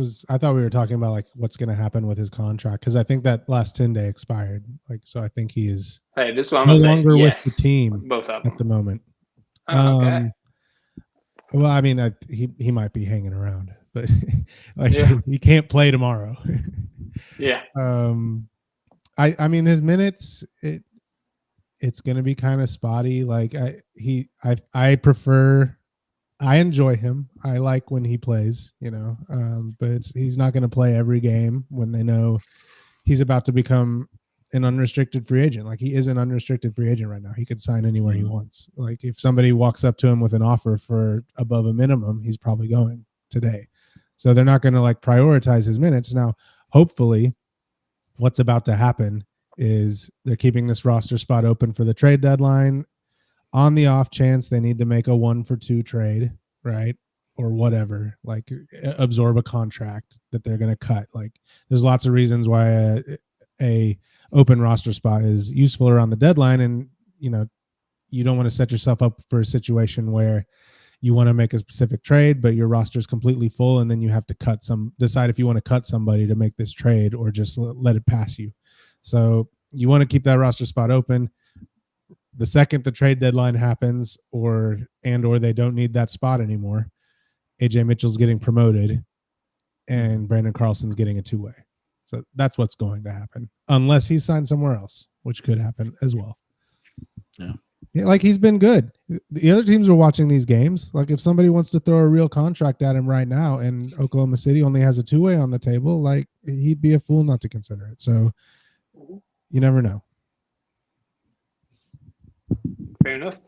were talking about like what's going to happen with his contract, because I think that last 10-day expired. Like, so I think he is this one no longer with the team both of them at the moment. Oh, okay. Well, I mean, he might be hanging around, but like he can't play tomorrow. Yeah. I mean, his minutes it's going to be kind of spotty. Like I enjoy him. I like when he plays, but he's not going to play every game when they know he's about to become an unrestricted free agent. Like he is an unrestricted free agent right now. He could sign anywhere he wants. Like if somebody walks up to him with an offer for above a minimum, he's probably going today. So they're not going to like prioritize his minutes. Now, hopefully what's about to happen is they're keeping this roster spot open for the trade deadline on the off chance they need to make a 1-for-2 trade, right? Or whatever, like absorb a contract that they're going to cut. Like there's lots of reasons why a open roster spot is useful around the deadline. And, you know, you don't want to set yourself up for a situation where you want to make a specific trade, but your roster is completely full. And then you have to decide if you want to cut somebody to make this trade or just let it pass you. So you want to keep that roster spot open. The second the trade deadline happens or they don't need that spot anymore, AJ Mitchell's getting promoted and Brandon Carlson's getting a 2-way. So that's what's going to happen unless he's signed somewhere else, which could happen as well. Yeah, like he's been good. The other teams are watching these games. Like if somebody wants to throw a real contract at him right now and Oklahoma City only has a 2-way on the table, like he'd be a fool not to consider it. So you never know. Fair enough.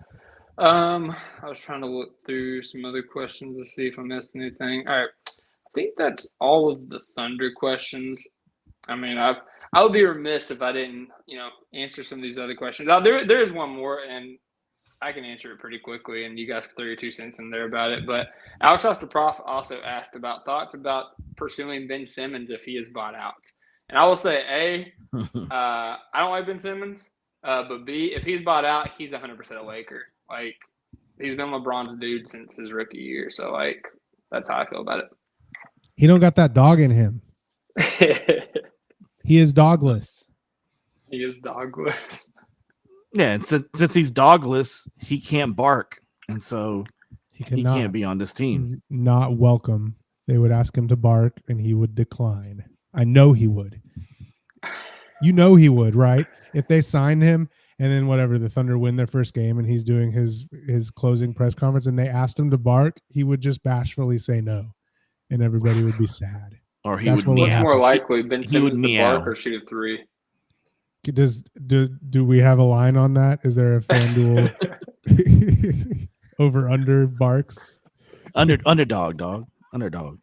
I was trying to look through some other questions to see if I missed anything. All right. I think that's all of the Thunder questions. I mean, I would be remiss if I didn't, answer some of these other questions. There is one more, and I can answer it pretty quickly, and you guys can throw your 2 cents in there about it. But Alex Off the Prof also asked about thoughts about pursuing Ben Simmons if he is bought out. And I will say, A, I don't like Ben Simmons, but B, if he's bought out, he's 100% a Laker. Like, he's been LeBron's dude since his rookie year. So, like, that's how I feel about it. He don't got that dog in him. He is dogless. He is dogless. Yeah, and since he's dogless, he can't bark. And so he can't be on this team. He's not welcome. They would ask him to bark, and he would decline. I know he would. You know he would, right? If they signed him and then whatever, the Thunder win their first game and he's doing his closing press conference and they asked him to bark, he would just bashfully say no. And everybody would be sad. Or he would meow. What's more likely, Ben Simmons to bark or shoot a 3? Do we have a line on that? Is there a FanDuel over under barks? Underdog, dog. Underdog.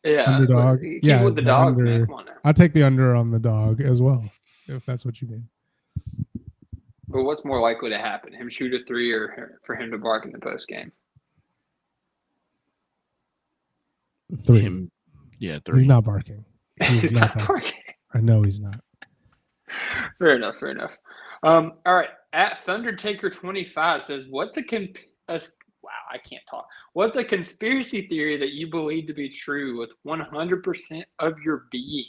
Yeah. Underdog. Yeah. With the dog, man. Come on now. I'll take the under on the dog as well, if that's what you mean. But what's more likely to happen? Him shoot a 3 or for him to bark in the post game? 3. Yeah, 3. He's not barking. He's not barking. I know he's not. Fair enough. All right. At Thundertaker25 says, What's a conspiracy theory that you believe to be true with 100% of your being?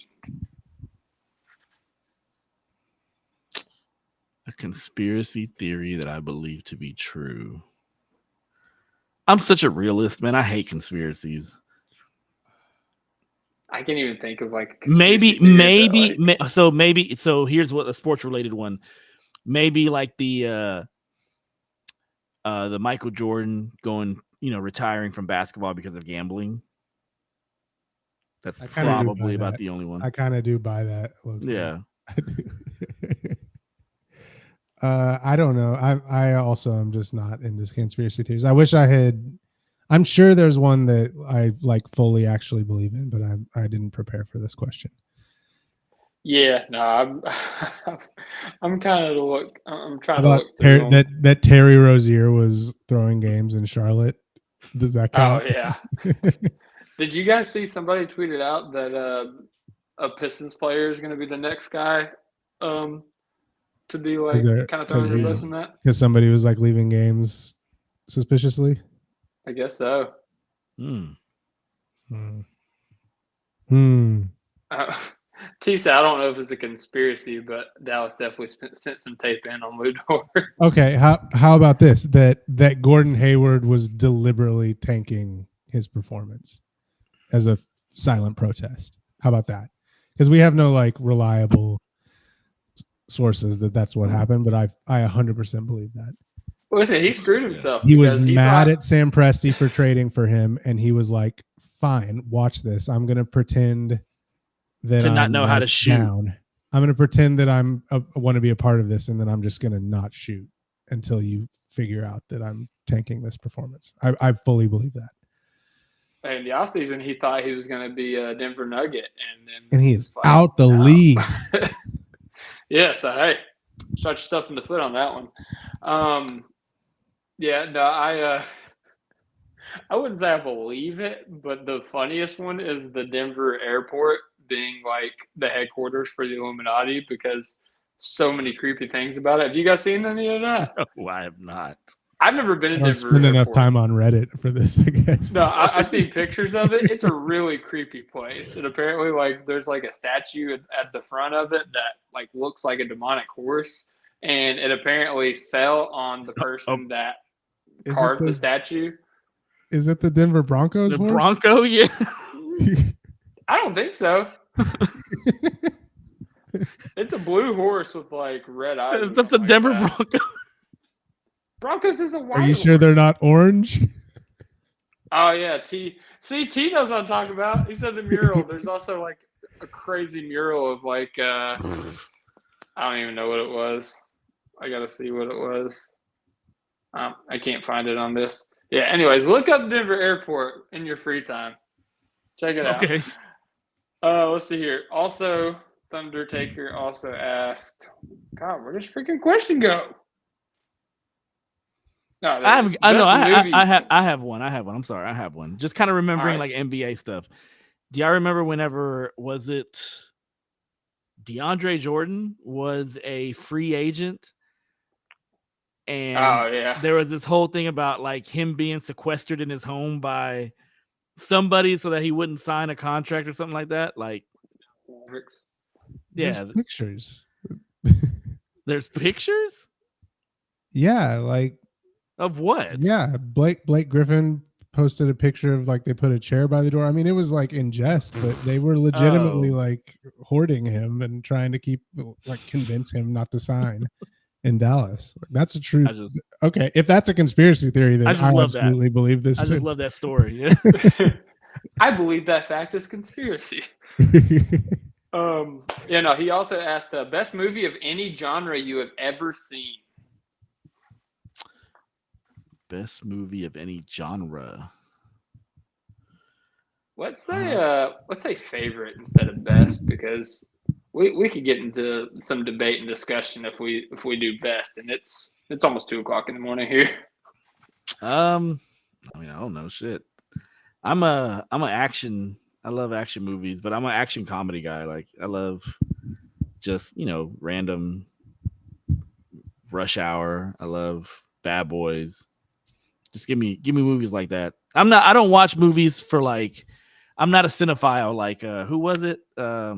A conspiracy theory that I believe to be true. I'm such a realist, man. I hate conspiracies. I can't even think of like so here's what a sports related one. Maybe like the Michael Jordan going, retiring from basketball because of gambling. That's probably about the only one. I kind of do buy that. Yeah. I do. I don't know. I also am just not into conspiracy theories. I wish I had. I'm sure there's one that I fully actually believe in, but I didn't prepare for this question. Yeah, no, I'm kind of I'm trying to look through that Terry Rozier was throwing games in Charlotte. Does that count? Oh yeah. Did you guys see somebody tweeted out that a Pistons player is going to be the next guy to be kind of throwing the bus in that? Because somebody was leaving games suspiciously. I guess so. Tisa, I don't know if it's a conspiracy, but Dallas definitely sent some tape in on Lou Dort. Okay, how about this? That Gordon Hayward was deliberately tanking his performance as a silent protest. How about that? Because we have no reliable sources that's what happened, but I 100% believe that. Listen, he screwed himself. He was mad at Sam Presti for trading for him, and he was like, fine, watch this. I'm going to pretend that not know how to shoot. I'm going to pretend that I want to be a part of this, and then I'm just going to not shoot until you figure out that I'm tanking this performance. I fully believe that. in the offseason, he thought he was going to be a Denver Nugget, and he's out the league. Yeah, so hey, shot yourself in the foot on that one. Yeah, no, I wouldn't say I believe it, but the funniest one is the Denver airport being like the headquarters for the Illuminati because so many creepy things about it. Have you guys seen any of that? No, I have not. I've never been to I don't Denver spend enough airport. time on Reddit for this, I guess. No, I've seen pictures of it. It's a really creepy place. And apparently, like, there's like a statue at the front of it that like looks like a demonic horse. And it apparently fell on the person that carved the statue. Is it the Denver Broncos The horse? Bronco, yeah. I don't think so. It's a blue horse with like red eyes. That's a Denver Bronco. Broncos is a white. Are you sure they're not orange? Oh yeah, T knows what I'm talking about. He said the mural. There's also like a crazy mural of like I don't even know what it was. I gotta see what it was. I can't find it on this. Yeah. Anyways, look up Denver Airport in your free time. Check it out. Okay. Let's see here. Also, Thundertaker also asked, God, where does freaking question go? No, I have one. I'm sorry. I have one. Just kind of remembering like NBA stuff. Do y'all remember whenever was it DeAndre Jordan was a free agent? And there was this whole thing about like him being sequestered in his home by somebody so that he wouldn't sign a contract or something like that. Like, there's pictures. There's pictures? Yeah, like of what? Yeah, Blake Griffin posted a picture of like they put a chair by the door. I mean, it was like in jest, but they were legitimately like hoarding him and trying to convince him not to sign in Dallas. That's a true. Okay, if that's a conspiracy theory, then I absolutely believe this. I just love that story. Yeah. I believe that fact is conspiracy. He also asked the best movie of any genre you have ever seen. Best movie of any genre. Let's say favorite instead of best, because we could get into some debate and discussion if we do best, and it's almost 2:00 in the morning here. I mean, I don't know shit. I'm an action. I love action movies, but I'm an action comedy guy. Like I love just random Rush Hour. I love Bad Boys. Just give me movies like that. I don't watch movies for like. I'm not a cinephile. Like who was it? You're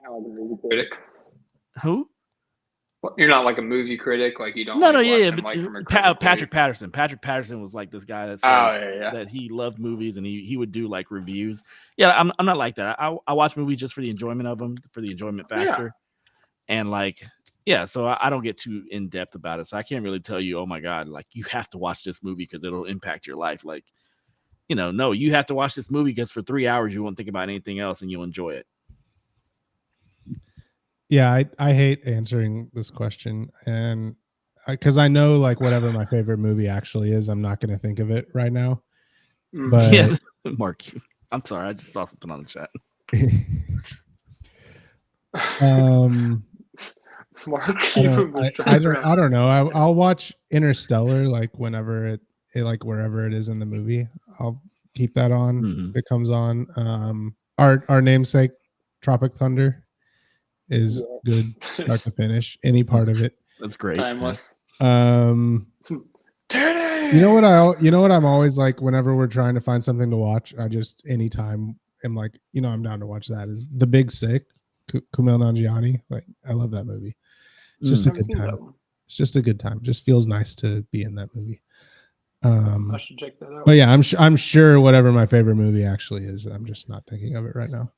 not like a movie critic. Who? You're not like a movie critic. Like you don't. Patrick Patterson. Patrick Patterson was like this guy that said that he loved movies and he would do like reviews. Yeah, I'm not like that. I watch movies just for the enjoyment of them, for the enjoyment factor, and like. Yeah, so I don't get too in depth about it. So I can't really tell you, oh my God, like you have to watch this movie because it'll impact your life. Like, no, you have to watch this movie because for 3 hours you won't think about anything else and you'll enjoy it. Yeah, I hate answering this question, and because I know like whatever my favorite movie actually is, I'm not going to think of it right now. But yeah, Mark, I'm sorry, I just saw something on the chat. Mark, I don't know. I'll watch Interstellar like whenever it like wherever it is in the movie. I'll keep that on if it comes on. Our namesake, Tropic Thunder, is good start to finish. Any part of it. That's great. Timeless. You know what I'm always like whenever we're trying to find something to watch. I just anytime am like, I'm down to watch that. Is The Big Sick, Kumail Nanjiani. Like I love that movie. It's just a good time. It's just a good time. Just feels nice to be in that movie. I should check that out. But yeah, I'm sure whatever my favorite movie actually is, I'm just not thinking of it right now.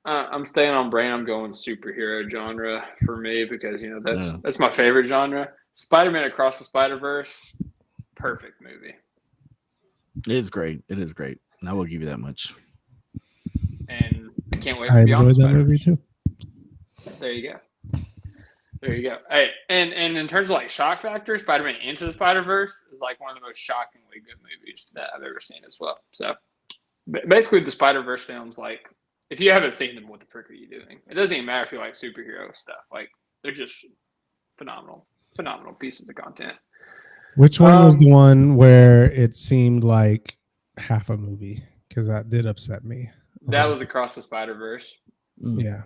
I'm staying on brand. I'm going superhero genre for me because that's my favorite genre. Spider-Man Across the Spider-Verse, perfect movie. It is great. It is great. And I will give you that much. And I can't wait for I Beyond enjoyed that movie too. There you go. Hey, and in terms of like shock factor, Spider-Man Into the Spider-Verse is like one of the most shockingly good movies that I've ever seen as well. So basically the Spider-Verse films, like, if you haven't seen them, what the frick are you doing? It doesn't even matter if you like superhero stuff. Like, they're just phenomenal pieces of content. Which one was the one where it seemed like half a movie? Because that did upset me. That was Across the Spider-Verse. Yeah.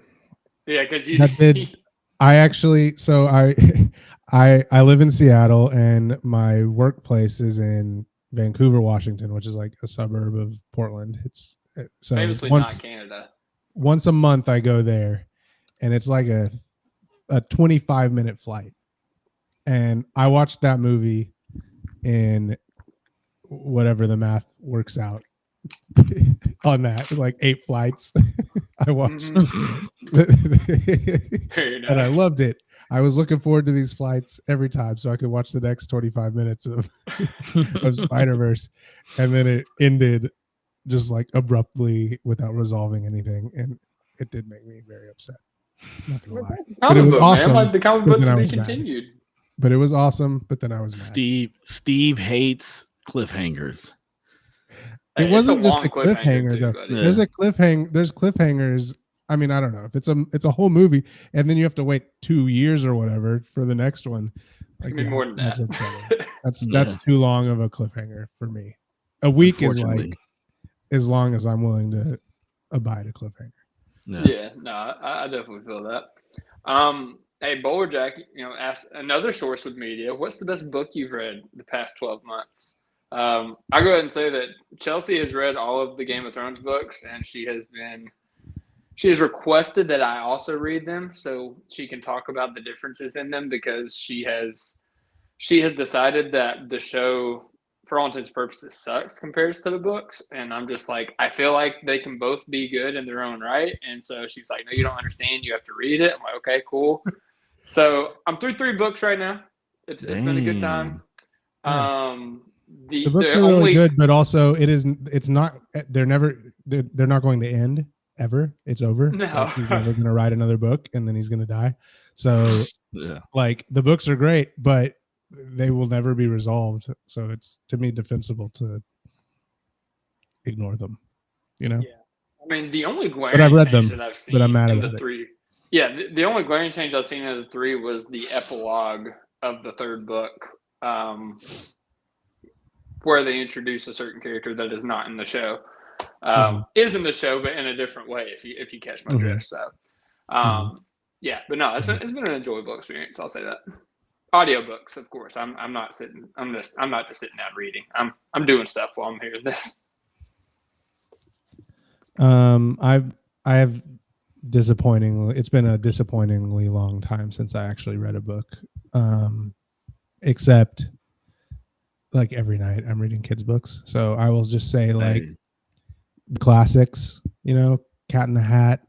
Yeah, because you that did. I actually, so I live in Seattle and my workplace is in Vancouver, Washington, which is like a suburb of Portland. It's so famously not Canada. Once a month I go there, and it's like a 25-minute flight. And I watched that movie in whatever the math works out on that, like 8 flights. I watched and I loved it. I was looking forward to these flights every time so I could watch the next 25 minutes of Spider-Verse. And then it ended just like abruptly without resolving anything. And it did make me very upset. Not gonna lie. But it was awesome. Man, like the comic book to be continued. But it was awesome, but then I was mad. Steve hates cliffhangers. It wasn't just a cliffhanger though. Yeah. There's a cliffhanger. There's cliffhangers. I mean, I don't know if it's a whole movie, and then you have to wait 2 years or whatever for the next one. Like, more than that. That's upsetting. That's too long of a cliffhanger for me. A week is like as long as I'm willing to abide a cliffhanger. Yeah, no, I definitely feel that. Hey, Bowler Jack, ask another source of media. What's the best book you've read the past 12 months? I'll go ahead and say that Chelsea has read all of the Game of Thrones books, and she has requested that I also read them so she can talk about the differences in them, because she has decided that the show, for all intents and purposes, sucks compared to the books. And I'm just like, I feel like they can both be good in their own right. And so she's like, no, you don't understand. You have to read it. I'm like, okay, cool. So I'm through 3 books right now. It's been a good time. The books are really good, but also it's not, they're not going to end ever. It's over. No. Like, he's never going to write another book and then he's going to die. So like the books are great, but they will never be resolved. So it's, to me, defensible to ignore them, Yeah. I mean, the only glaring change that I've seen but I'm mad in about the it. 3. Yeah, the only glaring change I've seen in the 3 was the epilogue of the 3rd book, where they introduce a certain character that is not in the show. Is in the show, but in a different way, if you catch my drift. So yeah, but no, it's been an enjoyable experience, I'll say that. Audiobooks, of course. I'm not just sitting down reading. I'm doing stuff while I'm hearing this. I have it's been a disappointingly long time since I actually read a book. Except like every night I'm reading kids' books. So I will just say like classics, Cat in the Hat,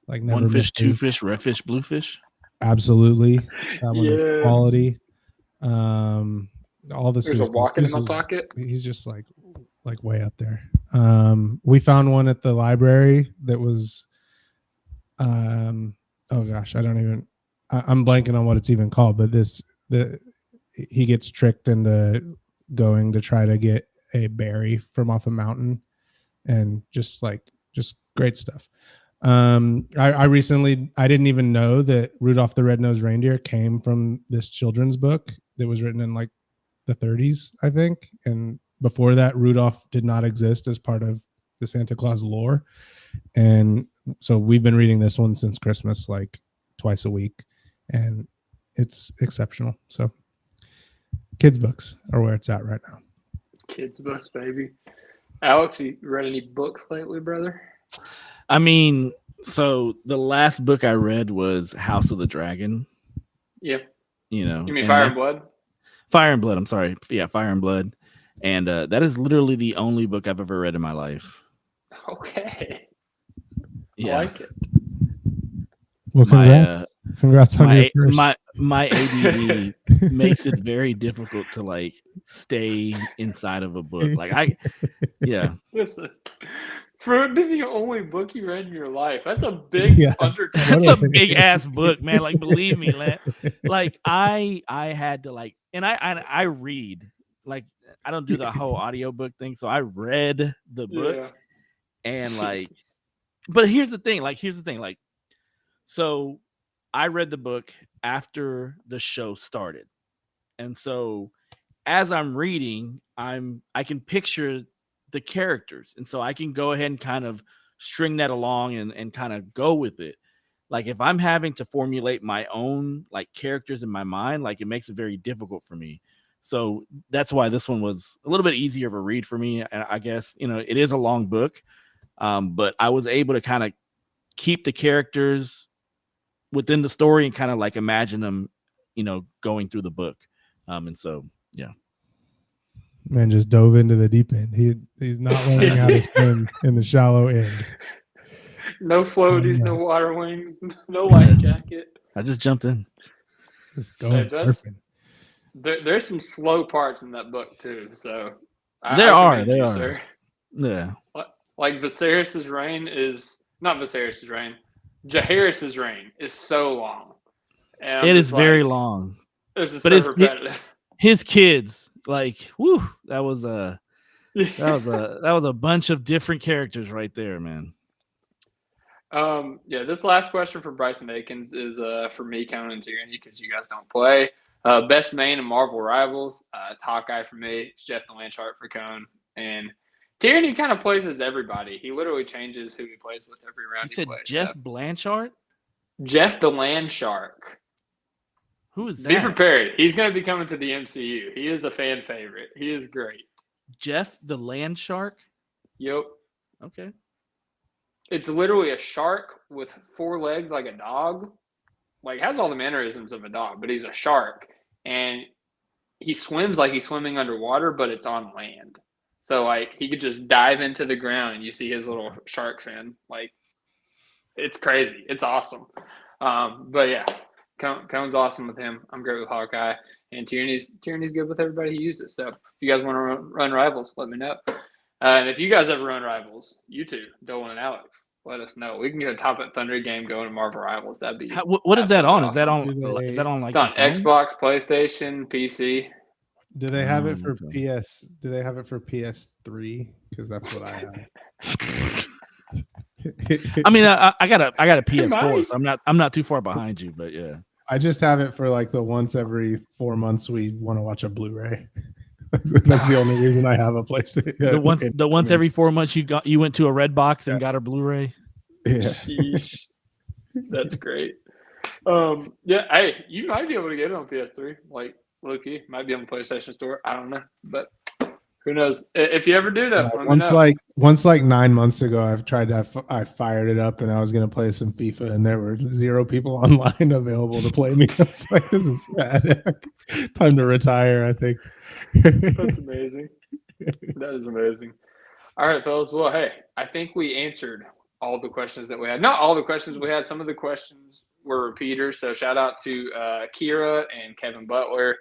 like Never One Fish, Misses. Two Fish, Red Fish, Blue Fish. Absolutely. That one is quality. All the There's a Walking in My Pocket. He's just like way up there. We found one at the library that was oh gosh, I'm blanking on what it's even called, but he gets tricked into going to try to get a berry from off a mountain, and just great stuff. I recently, I didn't even know that Rudolph the Red-Nosed Reindeer came from this children's book that was written in like the 30s, I think. And before that, Rudolph did not exist as part of the Santa Claus lore. And so we've been reading this one since Christmas, like twice a week, and it's exceptional. So kids' books are where it's at right now. Kids' books, baby. Alex, you read any books lately, brother? I mean, so the last book I read was House of the Dragon. Yeah. You mean Fire and Blood? Fire and Blood, I'm sorry. Yeah, Fire and Blood. And that is literally the only book I've ever read in my life. Okay. Yeah. I like it. Well, congrats. Congrats on your first. My ADD makes it very difficult to like stay inside of a book. Listen, for it to be the only book you read in your life, that's a big undertaking. That's a big ass book, man. Like, believe me, like I had to like, and I read, like, I don't do the whole audiobook thing, so I read the book. And like, but here's the thing. Like, so I read the book after the show started. And so as I'm reading, I can picture the characters. And so I can go ahead and kind of string that along and kind of go with it. Like if I'm having to formulate my own like characters in my mind, like it makes it very difficult for me. So that's why this one was a little bit easier of a read for me. I guess, it is a long book, but I was able to kind of keep the characters within the story and kind of like imagine them, going through the book. And so, yeah. Man just dove into the deep end. He's not learning how to swim in the shallow end. No floaties, no water wings, no life jacket. I just jumped in. Just going surfing. There's some slow parts in that book too. So there are. Sir. Yeah. Like Viserys' reign is not Viserys' reign. Jaehaerys' reign is so long. And it is very long. This is so repetitive. His kids, like, whoo, that was a bunch of different characters right there, man. This last question for Bryson Akins is for me, Conan, and Tierney, because you guys don't play. Best main in Marvel Rivals. It's Hawkeye for me. It's Jeff the Landshark for Cone. And Tierney kind of plays as everybody. He literally changes who he plays with every round he plays. Jeff Blanchard? Jeff the Landshark. Who is that? Be prepared. He's going to be coming to the MCU. He is a fan favorite. He is great. Jeff the Landshark? Yep. Okay. It's literally a shark with 4 legs like a dog. Like, has all the mannerisms of a dog, but he's a shark. And he swims like he's swimming underwater, but it's on land. So, like, he could just dive into the ground and you see his little shark fin. Like, it's crazy. It's awesome. But, yeah, Cone's awesome with him. I'm great with Hawkeye. And Tierney's good with everybody he uses. So, if you guys want to run Rivals, let me know. And if you guys ever run Rivals, you two, Dolan and Alex, let us know. We can get a Top at Thunder game going to Marvel Rivals. That'd be what is that on? Awesome. Is that on like it's on Xbox, PlayStation, PC? Do they have it for PS? Do they have it for PS3? Because that's what I have. I mean, I got a PS4, so I'm not too far behind you, but yeah. I just have it for like the once every 4 months we want to watch a Blu-ray. That's the only reason I have a PlayStation. The once every 4 months you went to a Red Box and got a Blu-ray. Yeah, sheesh. That's great. Hey, you might be able to get it on PS3. Like, low-key, might be on the PlayStation Store. I don't know, but who knows? If you ever do that, once like 9 months ago, I fired it up and I was gonna play some FIFA, and there were 0 people online available to play me. I was like, this is sad. Time to retire, I think. That's amazing. That is amazing. All right, fellas. Well, hey, I think we answered all the questions that we had. Not all the questions we had. Some of the questions were repeaters. So shout out to Kira and Kevin Butler.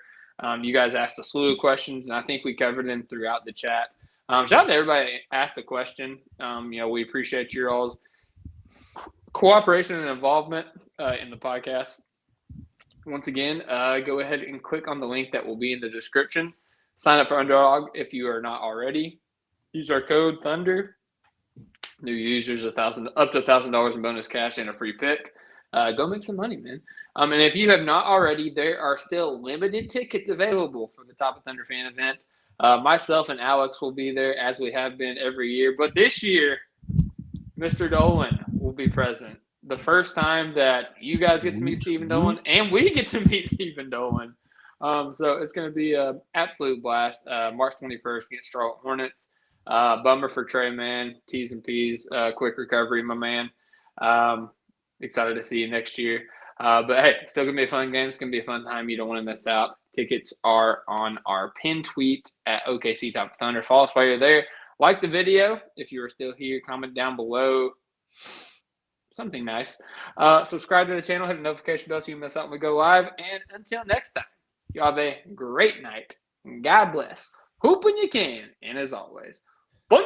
You guys asked a slew of questions, and I think we covered them throughout the chat. Shout out to everybody that asked a question. We appreciate your all's cooperation and involvement in the podcast. Once again, go ahead and click on the link that will be in the description. Sign up for Underdog if you are not already. Use our code Thunder. New users up to $1,000 in bonus cash and a free pick. Go make some money, man. And if you have not already, there are still limited tickets available for the Top of Thunder fan event. Myself and Alex will be there, as we have been every year. But this year, Mr. Dolan will be present. The first time that you guys get to meet Stephen Dolan, and we get to meet Stephen Dolan. So it's going to be an absolute blast. March 21st against Charlotte Hornets. Bummer for Trey, man. T's and P's. Quick recovery, my man. Excited to see you next year. But hey, it's still going to be a fun game. It's going to be a fun time. You don't want to miss out. Tickets are on our pinned tweet at OKC Top of Thunder. Follow us while you're there. Like the video. If you are still here, comment down below something nice. Subscribe to the channel. Hit the notification bell so you don't miss out when we go live. And until next time, you have a great night. God bless. Hoop when you can. And as always, Thunder!